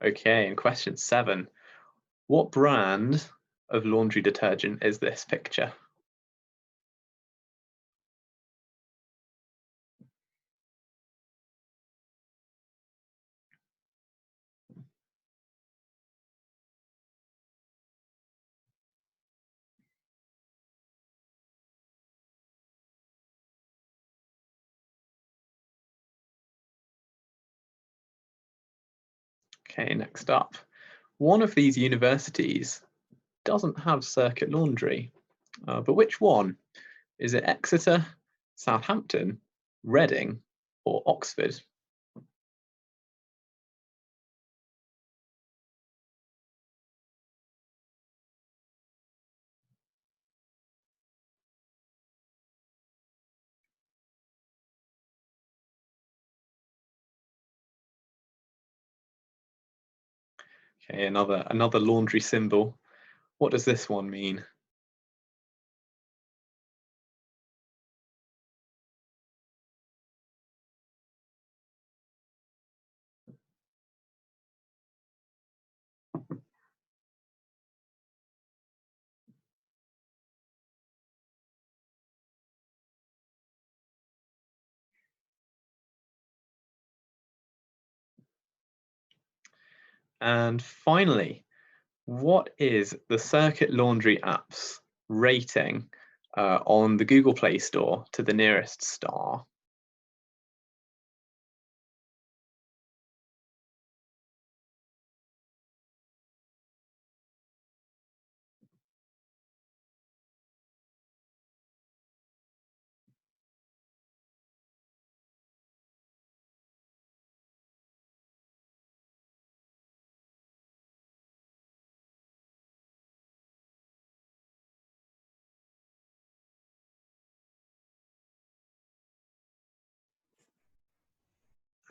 Okay, and question 7. What brand of laundry detergent is this picture? Okay, next up. One of these universities doesn't have circuit laundry, but which one? Is it Exeter, Southampton, Reading, or Oxford? Okay, another laundry symbol. What does this one mean? And finally, what is the Circuit Laundry app's rating on the Google Play Store to the nearest star?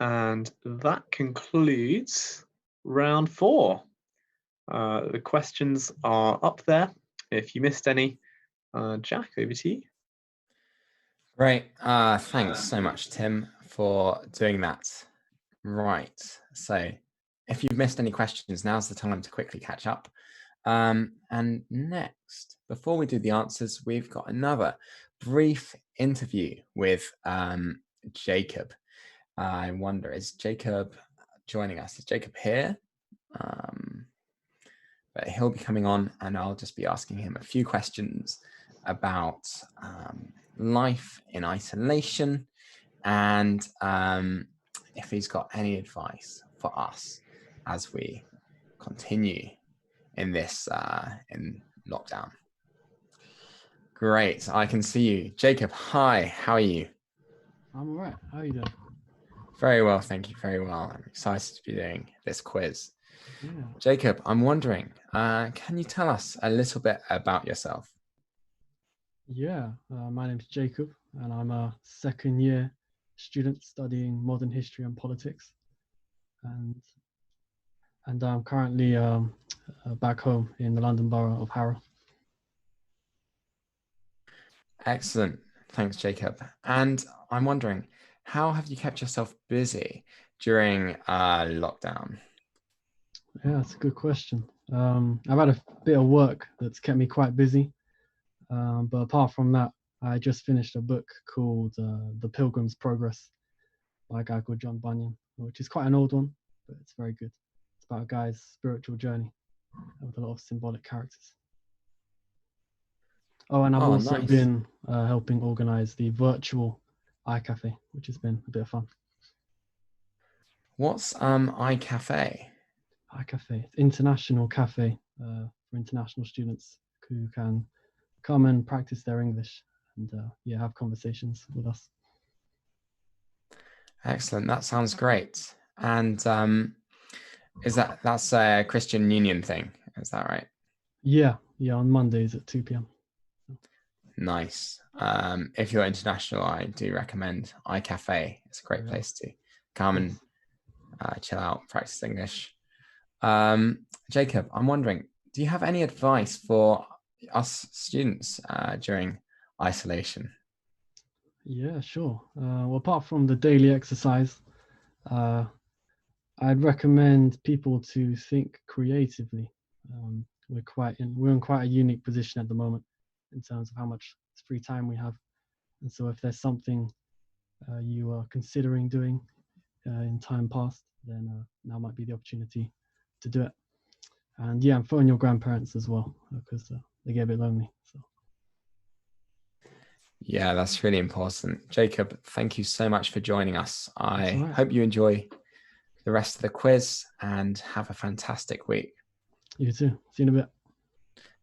And that concludes round 4. The questions are up there. If you missed any, Jack, over to you. Great. Thanks so much, Tim, for doing that. Right. So if you've missed any questions, now's the time to quickly catch up. And next, before we do the answers, we've got another brief interview with Jacob. I wonder, is Jacob joining us? Is Jacob here? But he'll be coming on, and I'll just be asking him a few questions about life in isolation, and if he's got any advice for us as we continue in this in lockdown. Great, I can see you. Jacob, hi, how are you? I'm all right. How are you doing? Very well, thank you, very well. I'm excited to be doing this quiz. Yeah. Jacob, I'm wondering, can you tell us a little bit about yourself? Yeah, my name's Jacob, and I'm a second-year student studying modern history and politics, and I'm currently back home in the London Borough of Harrow. Excellent, thanks, Jacob. And I'm wondering, how have you kept yourself busy during lockdown? Yeah, that's a good question. I've had a bit of work that's kept me quite busy. But apart from that, I just finished a book called The Pilgrim's Progress by a guy called John Bunyan, which is quite an old one, but it's very good. It's about a guy's spiritual journey with a lot of symbolic characters. Oh, and I've Oh, also nice. been helping organize the virtual iCafe, which has been a bit of fun. What's iCafe? iCafe, it's international cafe for international students who can come and practice their English and yeah, have conversations with us. Excellent. That sounds great. And that's a Christian Union thing? Is that right? Yeah, on Mondays at 2 p.m. Nice. If you're international, I do recommend iCafe. It's a great place to come and chill out, practice English. Jacob, I'm wondering, do you have any advice for us students during isolation? Yeah, sure. Well, apart from the daily exercise, I'd recommend people to think creatively. We're in quite a unique position at the moment in terms of how much free time we have, and so if there's something you are considering doing in time past, then now might be the opportunity to do it. And yeah, and phone your grandparents as well because they get a bit lonely. So. Yeah, that's really important. Jacob, thank you so much for joining us. I right. hope you enjoy the rest of the quiz and have a fantastic week. You too. See you in a bit.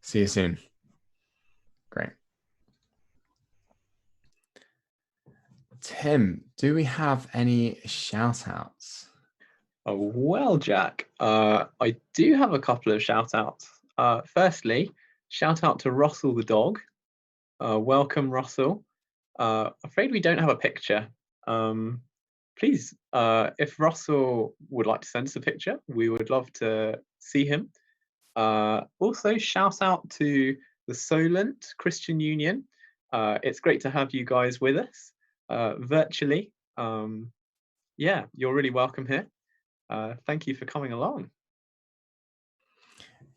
See you soon. Great. Tim, do we have any shout outs? Oh, well, Jack, I do have a couple of shout outs. Firstly, shout out to Russell the dog. Welcome, Russell. Afraid we don't have a picture. Please, if Russell would like to send us a picture, we would love to see him. Also, shout out to the Solent Christian Union. It's great to have you guys with us virtually. Yeah, you're really welcome here. Thank you for coming along.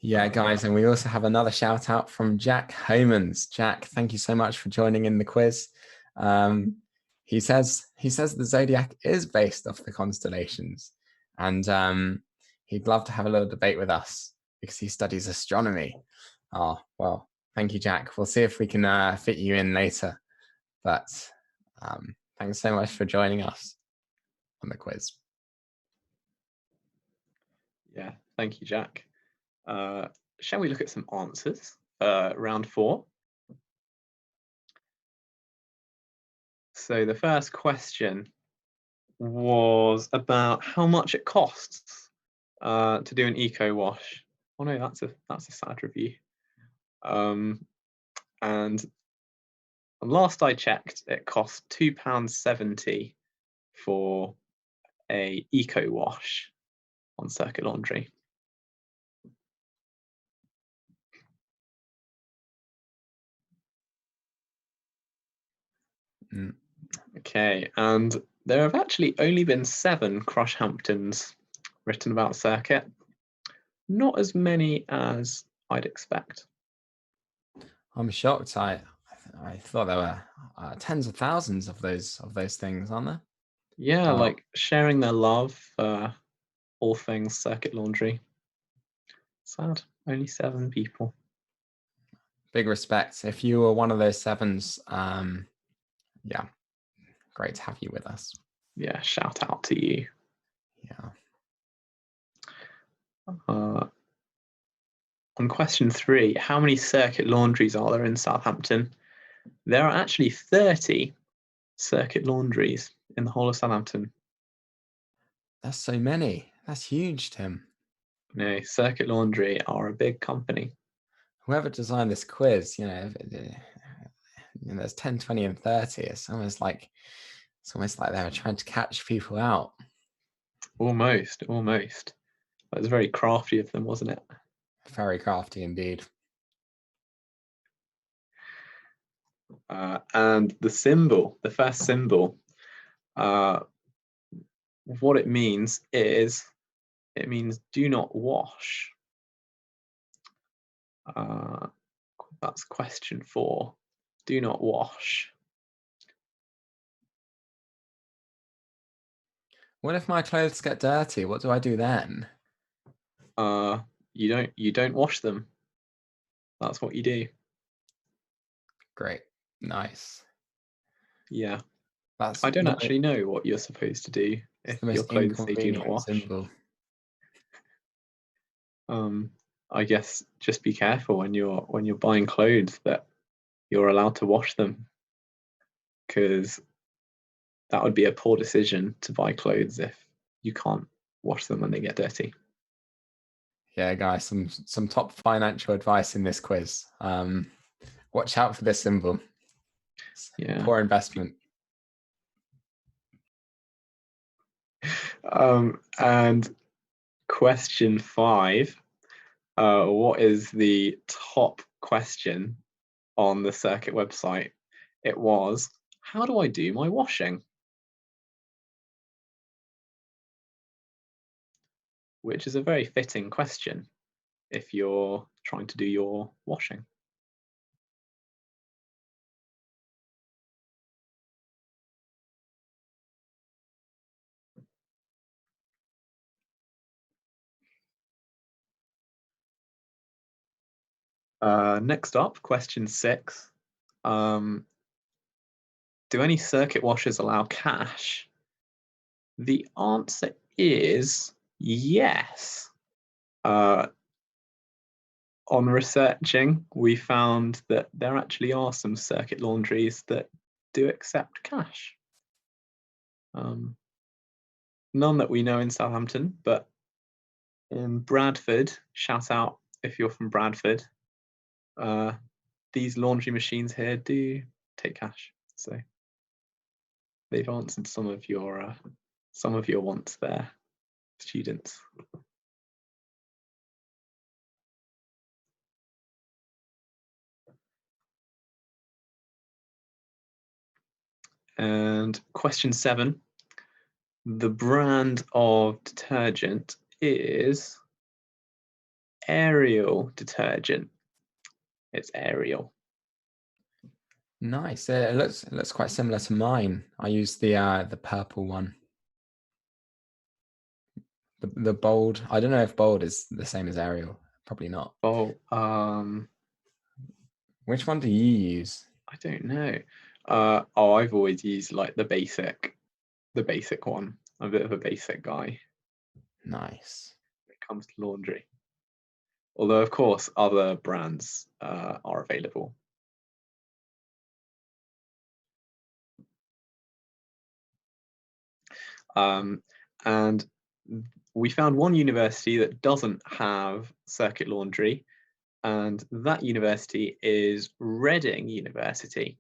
Yeah, guys, and we also have another shout out from Jack Homans. Jack, thank you so much for joining in the quiz. He says the zodiac is based off the constellations, and he'd love to have a little debate with us because he studies astronomy. Oh, well, thank you, Jack. We'll see if we can fit you in later. But thanks so much for joining us on the quiz. Yeah, thank you, Jack. Shall we look at some answers? Round 4. So the first question was about how much it costs to do an eco wash. Oh no, that's a sad review. And last I checked, it cost £2.70 for a eco wash on Circuit Laundry. Okay, and there have actually only been 7 Crushhamptons written about Circuit. Not as many as I'd expect. I'm shocked. I thought there were tens of thousands of those things, aren't there? Yeah, like sharing their love for all things Circuit Laundry. Sad, only 7 people. Big respect. If you were one of those 7s, yeah, great to have you with us. Yeah, shout out to you. Yeah. On question 3, how many Circuit Laundries are there in Southampton? There are actually 30 Circuit Laundries in the whole of Southampton. That's so many. That's huge, Tim. No, Circuit Laundry are a big company. Whoever designed this quiz, there's 10, 20, and 30. It's almost like they were trying to catch people out. Almost. That was very crafty of them, wasn't it? Very crafty indeed. And the first symbol, what it means is it means do not wash. That's question 4. Do not wash. What if my clothes get dirty? What do I do then? You don't wash them. That's what you do. Great. Nice. Yeah. That's I don't actually know what you're supposed to do if the your most clothes say do not inconvenient wash. symbol. I guess just be careful when you're buying clothes that you're allowed to wash them, because that would be a poor decision to buy clothes if you can't wash them when they get dirty. Yeah, guys, some top financial advice in this quiz. Watch out for this symbol. Yeah. Poor investment. And question 5. What is the top question on the circuit website? It was, how do I do my washing? Which is a very fitting question if you're trying to do your washing. Next up, question 6. Do any circuit washers allow cash? The answer is yes. On researching, we found that there actually are some circuit laundries that do accept cash. None that we know in Southampton, but in Bradford, shout out if you're from Bradford, these laundry machines here do take cash. So they've answered some of your wants there, students. And question 7, the brand of detergent is Ariel detergent. It's Ariel. Nice. It looks quite similar to mine. I use the purple one. The bold. I don't know if bold is the same as Ariel. Probably not. Oh, Which one do you use? I don't know. I've always used like the basic one. I'm a bit of a basic guy Nice. when it comes to laundry. Although, of course, other brands are available. And we found one university that doesn't have circuit laundry, and that university is Reading University.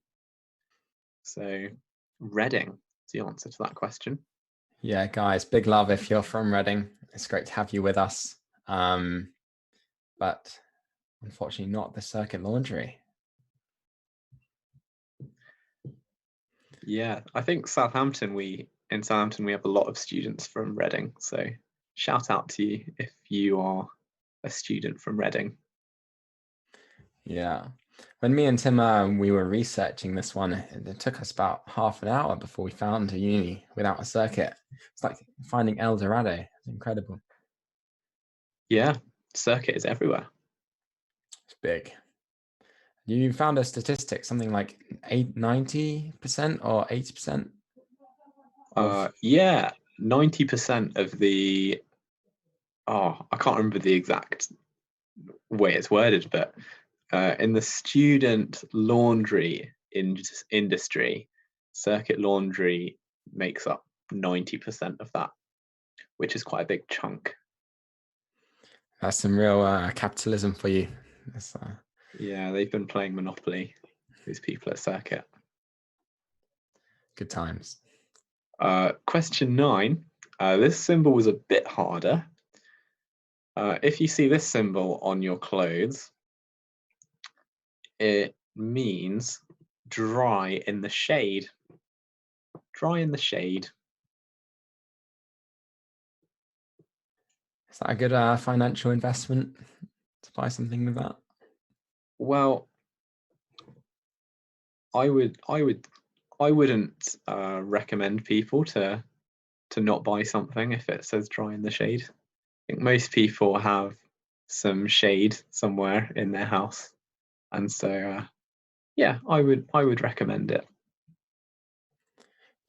So Reading is the answer to that question. Yeah, guys, big love if you're from Reading. It's great to have you with us. But unfortunately not the circuit laundry. Yeah, I think Southampton, we have a lot of students from Reading. So shout out to you if you are a student from Reading. Yeah. When me and Tim we were researching this one, it took us about half an hour before we found a uni without a circuit. It's like finding El Dorado. It's incredible. Yeah, circuit is everywhere. It's big. You found a statistic, something like 90% or 80%? Yeah, 90% of the, I can't remember the exact way it's worded, but in the student laundry industry, circuit laundry makes up 90% of that, which is quite a big chunk. That's some real capitalism for you. Yeah, they've been playing Monopoly, these people at Circuit. Good times. Question 9. This symbol was a bit harder. If you see this symbol on your clothes, it means dry in the shade. Dry in the shade. Is that a good financial investment to buy something with that? Well, I wouldn't recommend people to not buy something if it says dry in the shade. I think most people have some shade somewhere in their house, and so yeah, I would recommend it.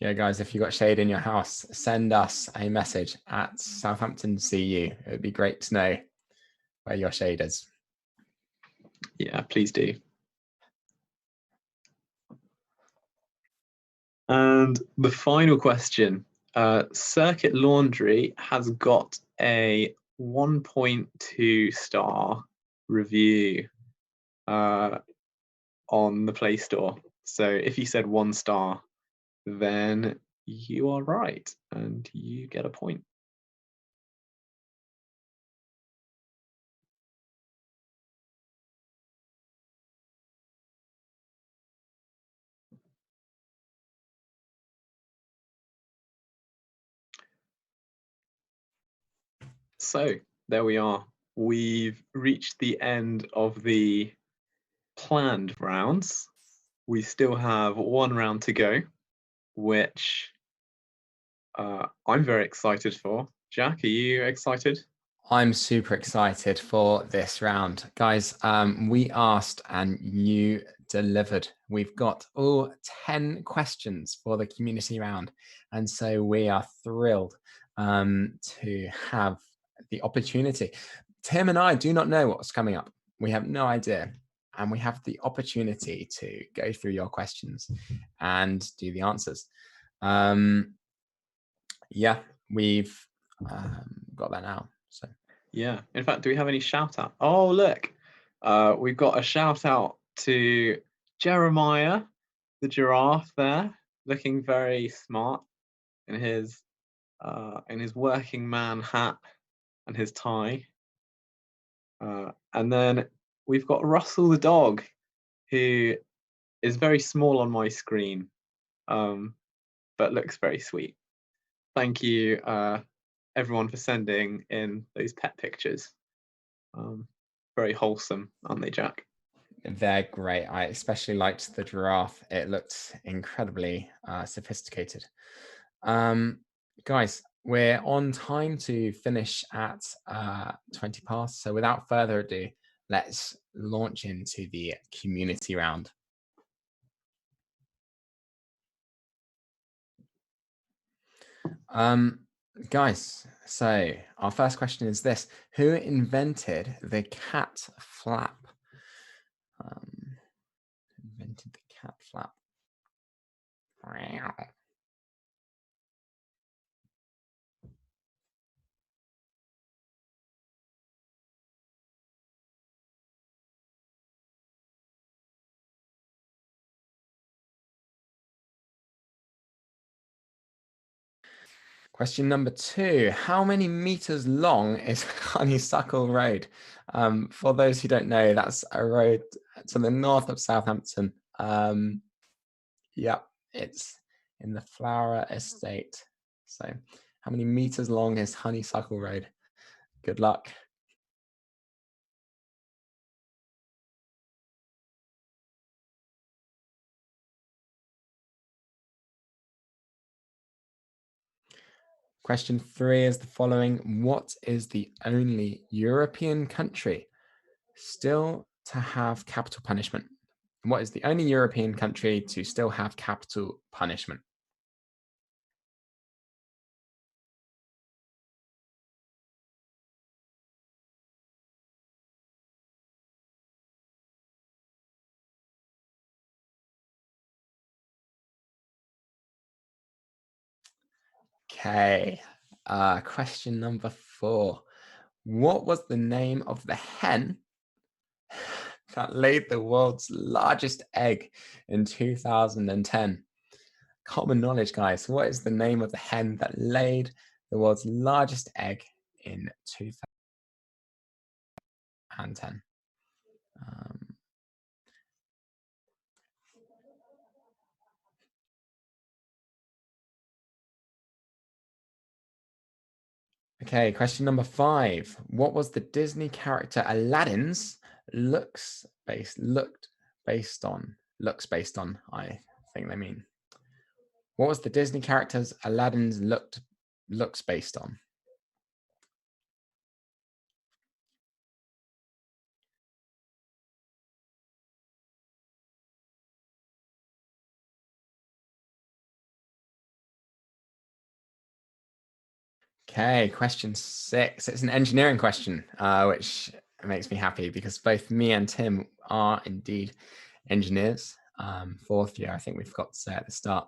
Yeah, guys, if you've got shade in your house, send us a message at Southampton CU. It would be great to know where your shade is. Yeah, please do. And the final question, Circuit Laundry has got a 1.2 star review on the Play Store. So if you said 1 star, then you are right and you get a point. So there we are. We've reached the end of the planned rounds. We still have 1 round to go, which I'm very excited for. Jack, are you excited? I'm super excited for this round. Guys, we asked and you delivered. We've got all 10 questions for the community round. And so we are thrilled to have the opportunity. Tim and I do not know what's coming up. We have no idea. And we have the opportunity to go through your questions and do the answers. Yeah, we've got that now. So yeah, in fact, do we have any shout out? Oh, look, we've got a shout out to Jeremiah, the giraffe there, looking very smart in his working man hat and his tie. And then we've got Russell the dog, who is very small on my screen, but looks very sweet. Thank you, everyone, for sending in those pet pictures. Very wholesome, aren't they, Jack? They're great. I especially liked the giraffe. It looked incredibly sophisticated. Guys, we're on time to finish at 20 past. So without further ado, let's launch into the community round. Guys, so our first question is this: who invented the cat flap? Invented the cat flap. Question number 2, how many meters long is Honeysuckle Road? For those who don't know, that's a road to the north of Southampton. Yeah, it's in the Flower Estate. So how many meters long is Honeysuckle Road? Good luck. Question 3 is the following. What is the only European country still to have capital punishment? What is the only European country to still have capital punishment? Okay, question number 4. What was the name of the hen that laid the world's largest egg in 2010? Common knowledge, guys. What is the name of the hen that laid the world's largest egg in 2010? Okay, question number 5. What was the Disney character Aladdin's looks based on, I think they mean. What was the Disney character's Aladdin's looks based on? Okay, question 6. It's an engineering question, which makes me happy because both me and Tim are indeed engineers. 4th year, I think we forgot to say at the start.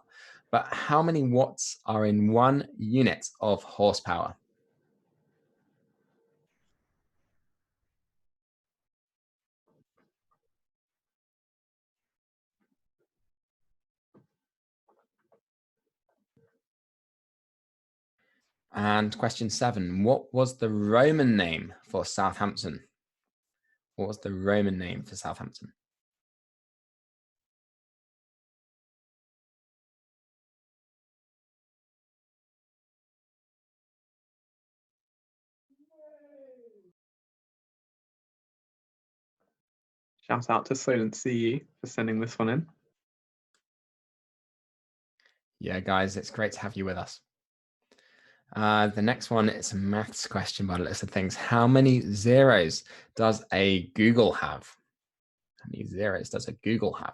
But how many watts are in 1 unit of horsepower? And question 7, what was the Roman name for Southampton? What was the Roman name for Southampton? Shout out to Silent CE for sending this one in. Yeah, guys, it's great to have you with us. The next one is a maths question by the list of things. How many zeros does a Google have? How many zeros does a Google have?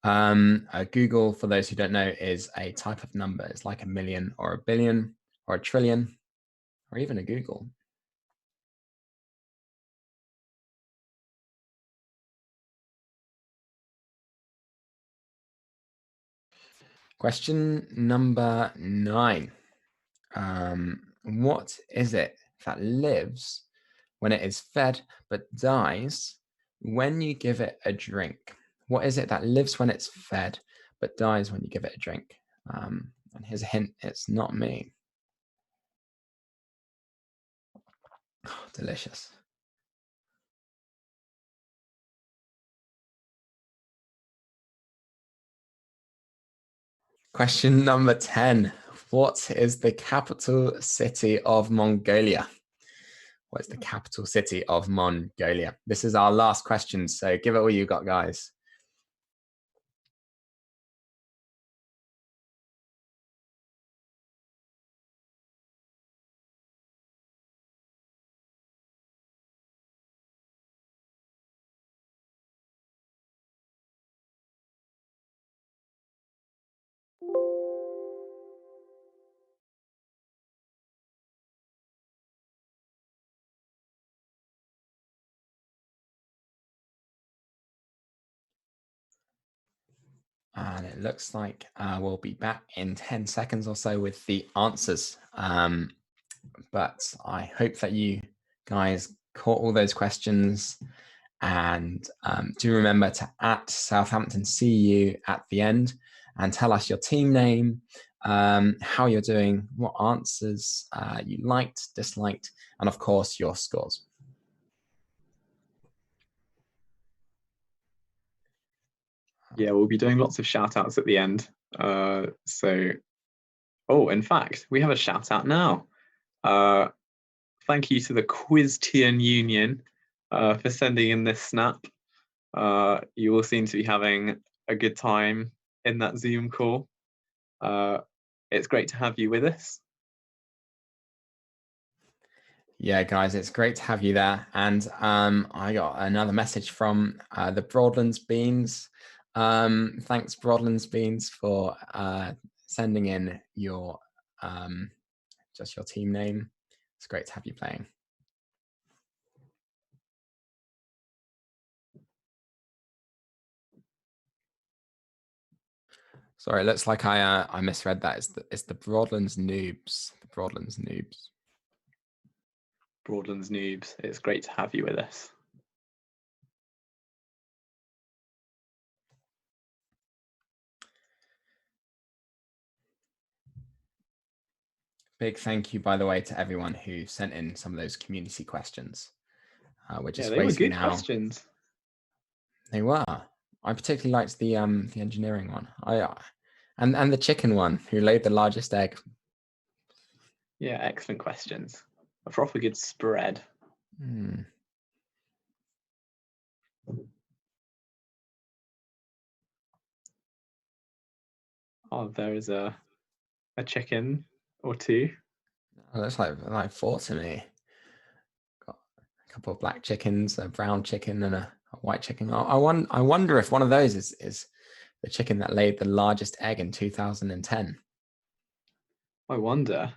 A Google, for those who don't know, is a type of number. It's like a million or a billion or a trillion or even a Google. Question number 9. What is it that lives when it is fed but dies when you give it a drink? What is it that lives when it's fed but dies when you give it a drink? And here's a hint, it's not me. Oh, delicious. Question number 10. What is the capital city of Mongolia? What is the capital city of Mongolia? This is our last question, so give it all you got, guys. And it looks like we'll be back in 10 seconds or so with the answers. But I hope that you guys caught all those questions. And do remember to @Southampton CU at the end and tell us your team name, how you're doing, what answers you liked, disliked, and of course, your scores. Yeah, we'll be doing lots of shout outs at the end. Oh, in fact, we have a shout out now. Thank you to the Quiztian Union for sending in this snap. You all seem to be having a good time in that Zoom call. It's great to have you with us. Yeah, guys, it's great to have you there. And I got another message from the Broadlands Beans. Thanks, Broadlands Beans, for sending in your just your team name. It's great to have you playing. Sorry, it looks like I misread that. It's the Broadlands Noobs. The Broadlands Noobs. Broadlands Noobs, it's great to have you with us. Big thank you, by the way, to everyone who sent in some of those community questions. We're just they were waiting good now. questions. They were. I particularly liked the engineering one. And the chicken one, who laid the largest egg? Yeah, excellent questions. A proper good spread. Hmm. Oh, there is a chicken or two. Oh, that's like four to me. Got a couple of black chickens, a brown chicken, and a white chicken. I wonder if one of those is the chicken that laid the largest egg in 2010. I wonder.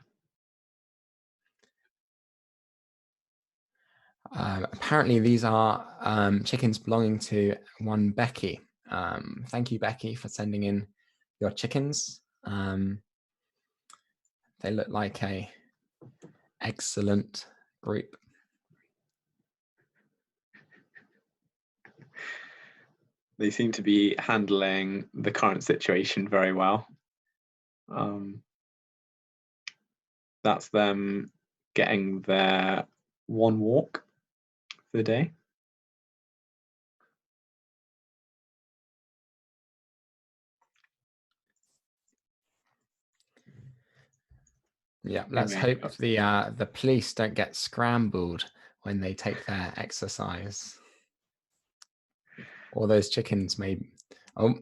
Apparently, these are chickens belonging to one Becky. Thank you, Becky, for sending in your chickens. They look like a excellent group. They seem to be handling the current situation very well. That's them getting their one walk for the day. Yeah, let's Anyway, hope the police don't get scrambled when they take their exercise. Or those chickens may. Oh,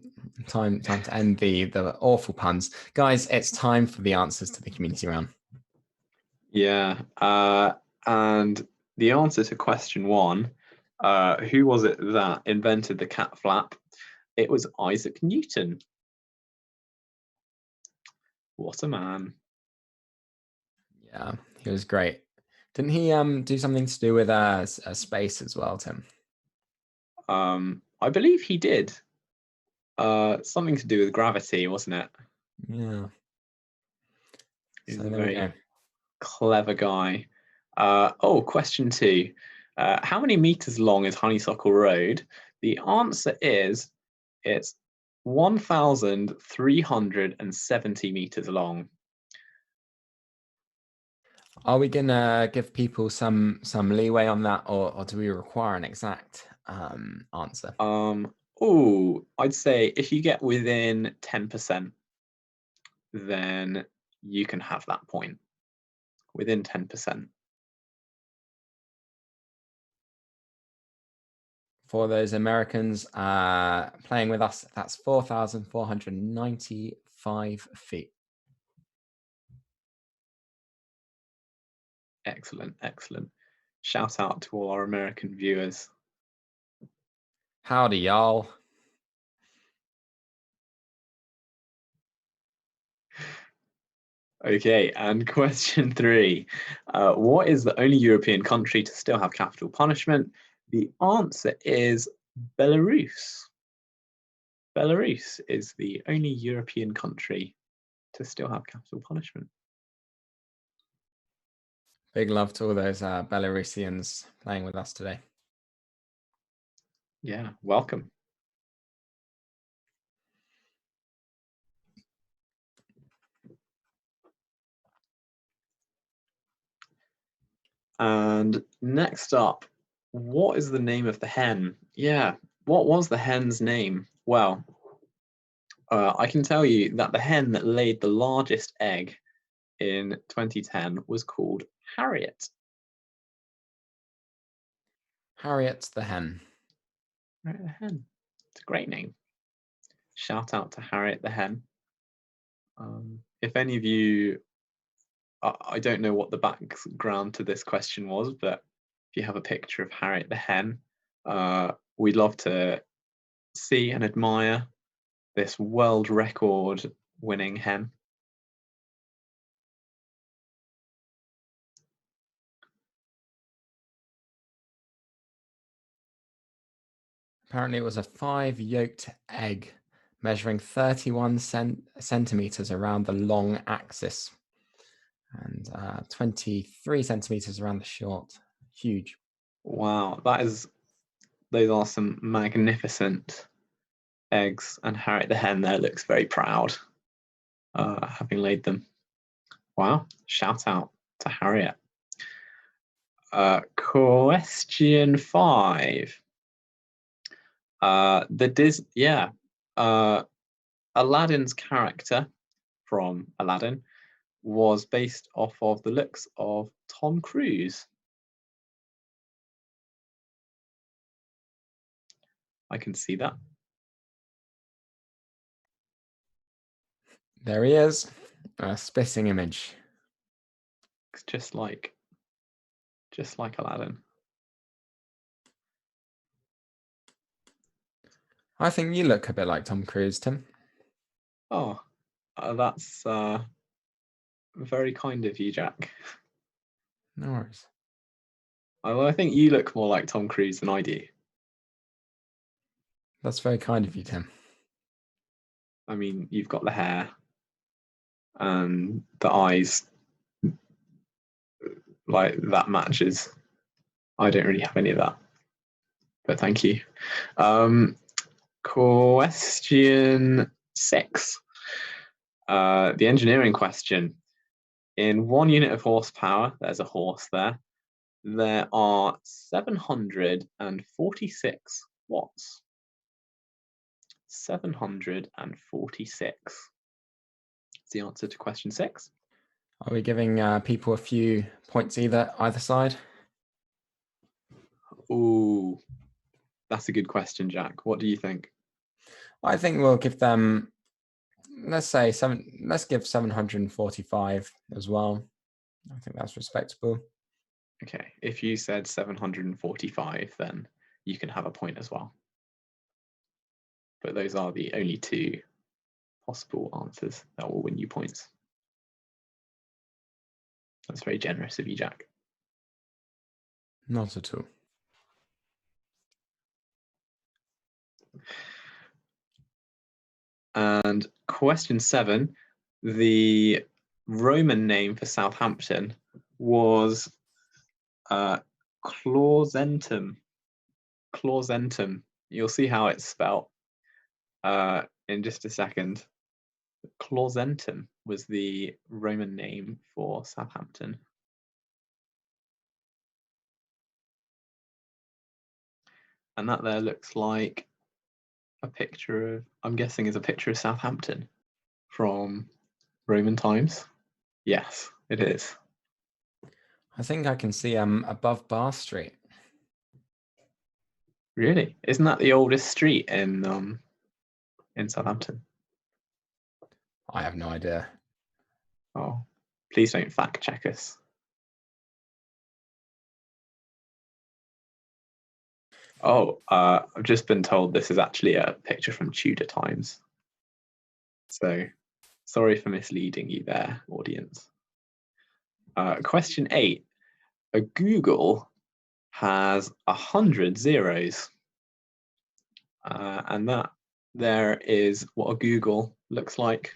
time to end the awful puns, guys. It's time for the answers to the community round. Yeah, and the answer to question 1, who was it that invented the cat flap? It was Isaac Newton. What a man. Yeah, he was great. Didn't he do something to do with space as well, Tim? I believe he did. Something to do with gravity, wasn't it? Yeah. He's So a there we very go. clever guy. Question 2. How many meters long is Honeysuckle Road? The answer is it's 1,370 meters long. Are we gonna give people some leeway on that, or do we require an exact answer? I'd say if you get within 10%, then you can have that point. Within 10%. For those Americans playing with us, that's 4,495 feet. Excellent, excellent. Shout out to all our American viewers. Howdy, y'all. Okay, and question 3. What is the only European country to still have capital punishment? The answer is Belarus. Belarus is the only European country to still have capital punishment. Big love to all those Belarusians playing with us today. Yeah, welcome. And next up, what is the name of the hen? Yeah, what was the hen's name? Well, I can tell you that the hen that laid the largest egg in 2010 was called Harriet. Harriet the hen. Harriet the hen. It's a great name. Shout out to Harriet the hen. If any of you, I don't know what the background to this question was, but if you have a picture of Harriet the hen, we'd love to see and admire this world record winning hen. Apparently, it was a 5-yolked egg measuring 31 centimeters around the long axis and 23 centimeters around the short. Huge. Wow, those are some magnificent eggs, and Harriet the hen there looks very proud having laid them. Wow, shout out to Harriet. Question 5. Aladdin's character from Aladdin was based off of the looks of Tom Cruise? I can see that. There he is, a spitting image. It's just like Aladdin. I think you look a bit like Tom Cruise, Tim. Oh, that's very kind of you, Jack. No worries. Although I think you look more like Tom Cruise than I do. That's very kind of you, Tim. I mean, you've got the hair and the eyes, like that matches. I don't really have any of that, but thank you. Question 6. The engineering question. In 1 unit of horsepower, there's a horse there. There are 746 watts. 746. That's the answer to question 6. Are we giving people a few points either side? Ooh, that's a good question, Jack. What do you think? I think we'll give them, let's give 745 as well. I think that's respectable. Okay, if you said 745, then you can have a point as well. But those are the only 2 possible answers that will win you points. That's very generous of you, Jack. Not at all. And question 7, the Roman name for Southampton was Clausentum. Clausentum. You'll see how it's spelt in just a second. Clausentum was the Roman name for Southampton. And that there looks like a picture of, I'm guessing is a picture of Southampton from Roman times. Yes, it is. I think I can see above Bar Street. Really? Isn't that the oldest street in Southampton? I have no idea. Oh, please don't fact check us. Oh, I've just been told this is actually a picture from Tudor times. So sorry for misleading you there, audience. Question 8. A Google has 100 zeros. And that there is what a Google looks like.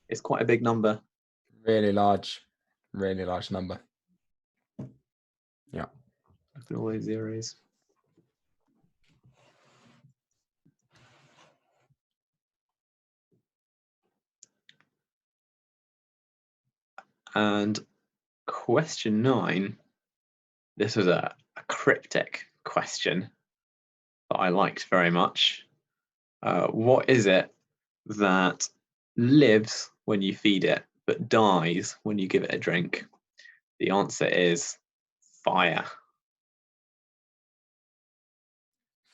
It's quite a big number. Really large number. Yeah. Look at all those zeros. And question 9, this was a cryptic question that I liked very much. What is it that lives when you feed it, but dies when you give it a drink? The answer is fire.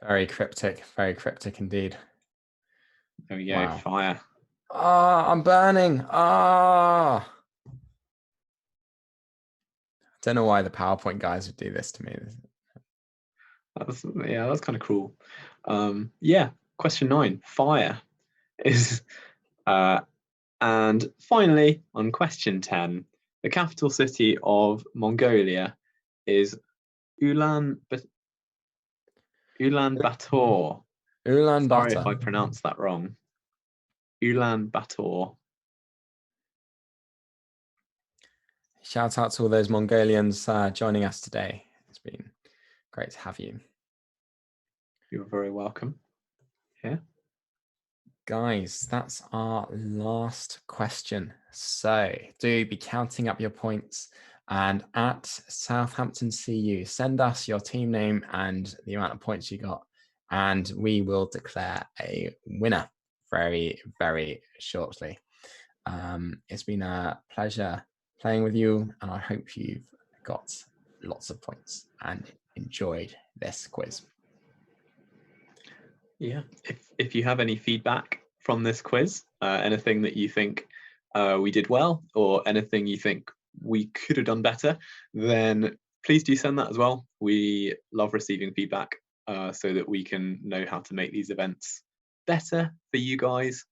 Very cryptic indeed. There we go, Wow. fire. Ah, I'm burning. Ah. I don't know why the PowerPoint guys would do this to me. That's kind of cruel. Yeah, question 9, fire is. And finally, on question 10, the capital city of Mongolia is Ulaanbaatar. Ulaanbaatar. Sorry if I pronounced that wrong. Ulaanbaatar. Shout out to all those Mongolians joining us today. It's been great to have you. You're very welcome. Here. Guys, that's our last question. So do be counting up your points, and at Southampton CU, send us your team name and the amount of points you got, and we will declare a winner. very, very shortly. It's been a pleasure playing with you, and I hope you've got lots of points and enjoyed this quiz. Yeah, if you have any feedback from this quiz, anything that you think we did well, or anything you think we could have done better, then please do send that as well. We love receiving feedback so that we can know how to make these events better for you guys.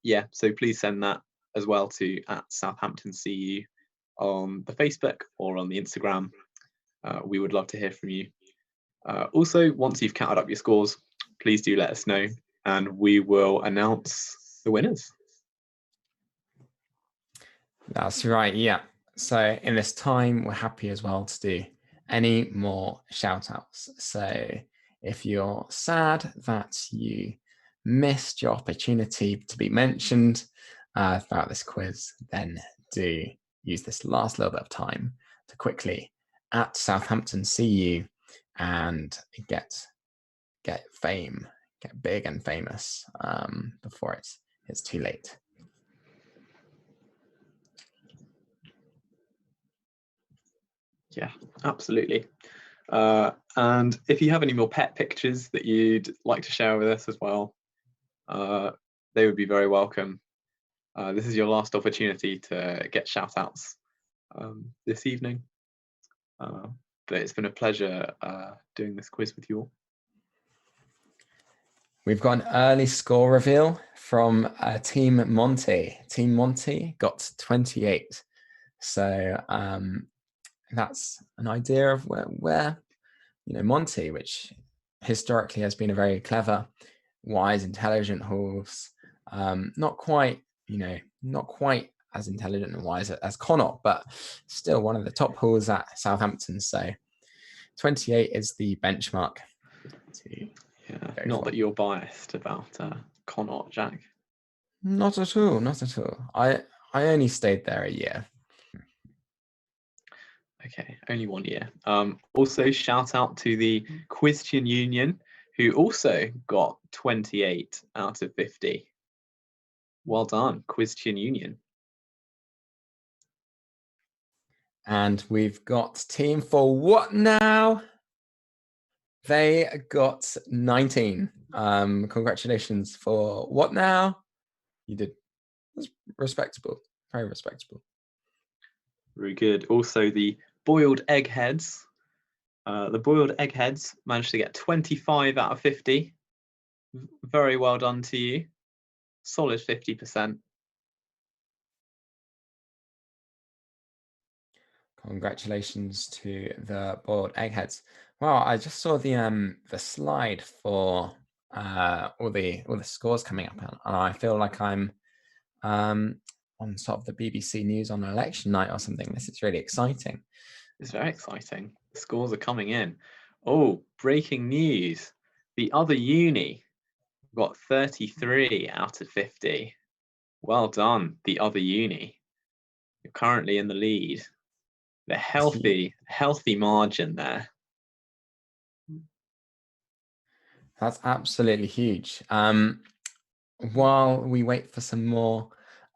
Yeah, so please send that as well to @SouthamptonCU on the Facebook or on the Instagram. We would love to hear from you. Also, once you've counted up your scores, please do let us know, and we will announce the winners. That's right, yeah. So in this time, we're happy as well to do any more shout outs. So if you're sad that you missed your opportunity to be mentioned throughout this quiz, then do use this last little bit of time to quickly @SouthamptonCU and get fame, get big and famous before it's too late. Yeah, absolutely. And if you have any more pet pictures that you'd like to share with us as well, they would be very welcome. This is your last opportunity to get shout outs this evening. But it's been a pleasure doing this quiz with you all. We've got an early score reveal from Team Monty. Team Monty got 28. So that's an idea of where Monty, which historically has been a very clever, wise, intelligent horse, not quite as intelligent and wise as Connaught, but still one of the top horses at Southampton. So 28 is the benchmark. Yeah, not that you're biased about Connaught, Jack. Not at all, not at all. I only stayed there a year. Okay, only 1 year. Also, shout out to the Question Union, who also got 28 out of 50. Well done, Question Union. And we've got Team for What Now? They got 19. Congratulations for What Now? You did. That's respectable, very respectable. Very good. Also, the Boiled Eggheads. The Boiled Eggheads managed to get 25 out of 50. Very well done to you. Solid 50%. Congratulations to the Boiled Eggheads. Well, I just saw the slide for all the scores coming up, and I feel like I'm on sort of the BBC News on election night or something. This is really exciting. It's very exciting. The scores are coming in. Oh, breaking news. The other uni got 33 out of 50. Well done, the other uni. You're currently in the lead. The healthy margin there. That's absolutely huge. While we wait for some more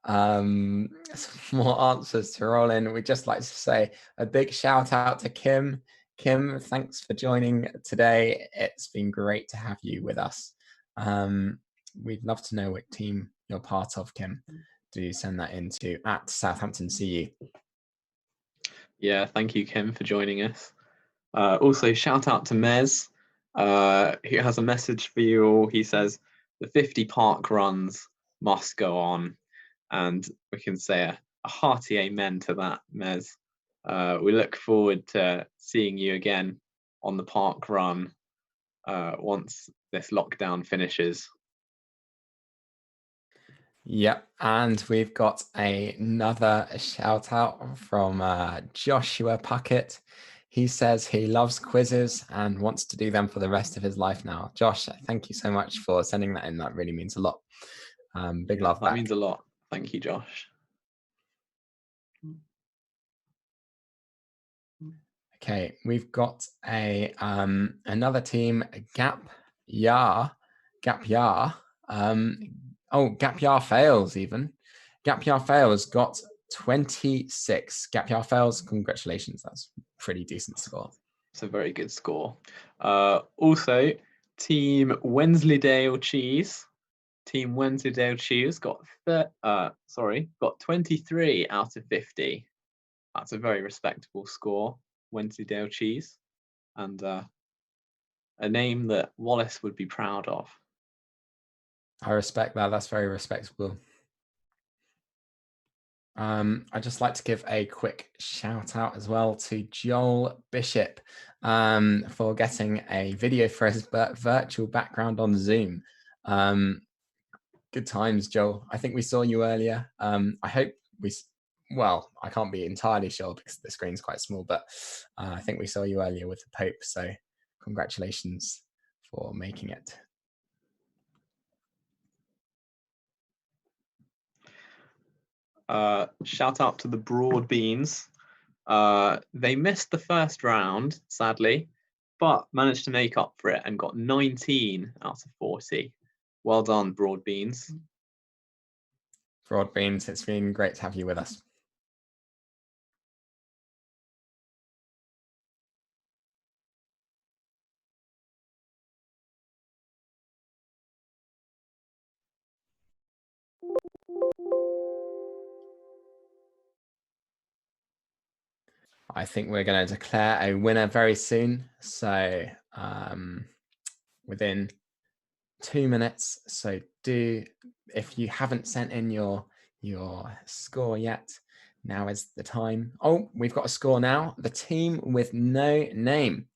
answers to roll in, we'd just like to say a big shout out to Kim. Kim, thanks for joining today. It's been great to have you with us. We'd love to know what team you're part of, Kim. Do send that into @SouthamptonCU. Yeah, thank you, Kim, for joining us. Also, shout out to Mez, who has a message for you all. He says, the 50 park runs must go on. And we can say a hearty amen to that, Mez. We look forward to seeing you again on the park run once this lockdown finishes. Yep, and we've got another shout out from Joshua Puckett. He says he loves quizzes and wants to do them for the rest of his life now. Josh, thank you so much for sending that in. That really means a lot. Big love back. That means a lot. Thank you, Josh. Okay, we've got another team, Gap Year. Oh, Gap Year Fails even. Gap Year Fails got 26. Gap Year Fails, congratulations. That's a pretty decent score. It's a very good score. Also, Team Wensleydale Cheese. Team Wensleydale Cheese got 23 out of 50. That's a very respectable score, Wensleydale Cheese, and a name that Wallace would be proud of. I respect that. That's very respectable. I'd just like to give a quick shout out as well to Joel Bishop for getting a video for his virtual background on Zoom. Good times, Joel. I think we saw you earlier. I hope well, I can't be entirely sure because the screen's quite small, but I think we saw you earlier with the Pope. So congratulations for making it. Shout out to the Broad Beans. They missed the first round, sadly, but managed to make up for it and got 19 out of 40. Well done, Broad Beans. Broad Beans, it's been great to have you with us. I think we're going to declare a winner very soon. So within 2 minutes. So if you haven't sent in your score yet, now is the time. Oh, we've got a score now. The team with no name.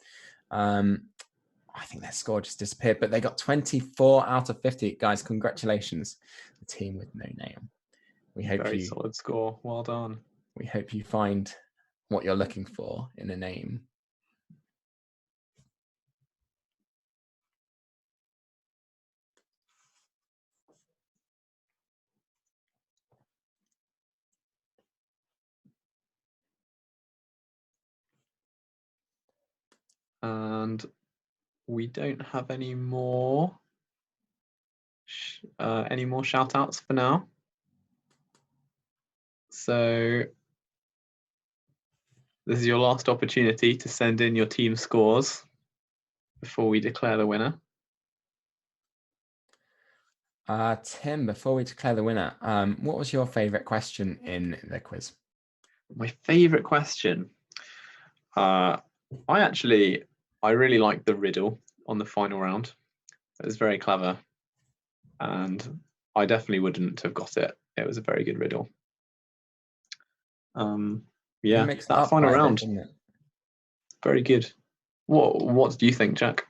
I think their score just disappeared, but they got 24 out of 50. Guys, congratulations. The team with no name. We hope Very solid score. Well done. We hope you find what you're looking for in a name. And we don't have any more shout outs for now. So this is your last opportunity to send in your team scores before we declare the winner. Tim, before we declare the winner, what was your favorite question in the quiz? My favorite question. I really liked the riddle on the final round. It was very clever, and I definitely wouldn't have got it. It was a very good riddle. Yeah, that final round, very good. What do you think, Jack?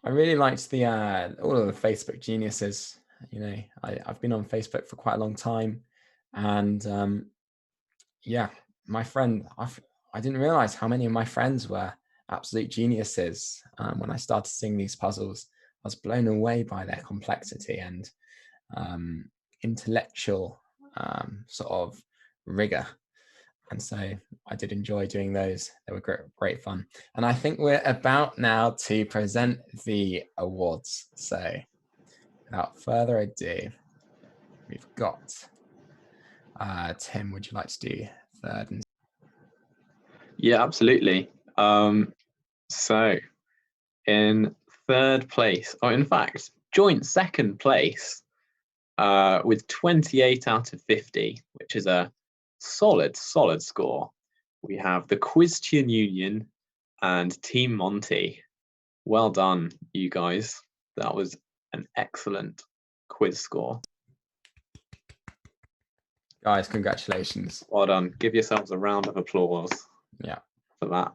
I really liked the all of the Facebook geniuses. You know, I've been on Facebook for quite a long time, and yeah, my friend, I didn't realize how many of my friends were absolute geniuses. When I started seeing these puzzles, I was blown away by their complexity and intellectual sort of rigor. And so I did enjoy doing those. They were great fun. And I think we're about now to present the awards. So without further ado, we've got Tim, would you like to do third? Yeah, absolutely. So in third place, or in fact, joint second place with 28 out of 50, which is a solid score. We have the Quiztion Union and Team Monty. Well done, you guys. That was an excellent quiz score. Guys, congratulations. Well done. Give yourselves a round of applause. Yeah. For that.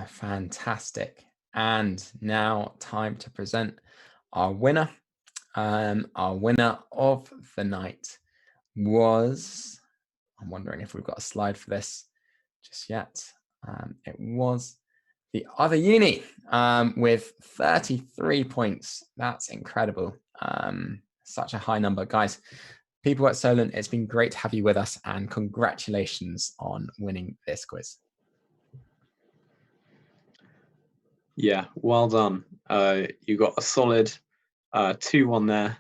Fantastic. And now time to present our winner. Our winner of the night was, I'm wondering if we've got a slide for this just yet. It was the other uni with 33 points. That's incredible. Such a high number. Guys, people at Solent, it's been great to have you with us, and congratulations on winning this quiz. Yeah, well done. You got a solid 2-1 there,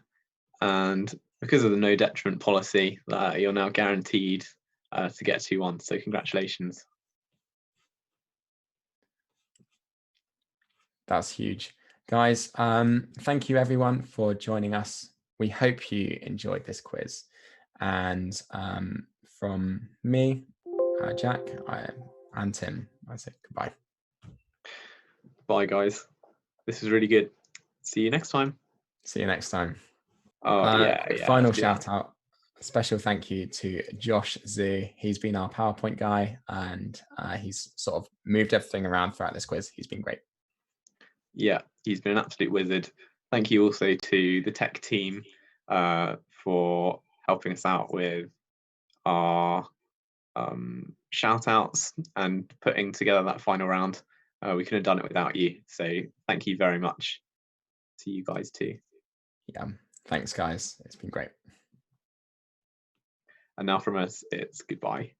and because of the no detriment policy, you're now guaranteed to get 2-1. So congratulations. That's huge. Guys, thank you everyone for joining us. We hope you enjoyed this quiz. And from me, Jack, and Tim, I say goodbye. Bye, guys. This was really good. See you next time. See you next time. Oh, yeah. Final shout out. Special thank you to Josh Zhu. He's been our PowerPoint guy, and he's sort of moved everything around throughout this quiz. He's been great. Yeah, he's been an absolute wizard. Thank you also to the tech team for helping us out with our shout outs and putting together that final round. We couldn't have done it without you. So thank you very much to you guys too. Yeah, thanks guys. It's been great. And now from us, it's goodbye.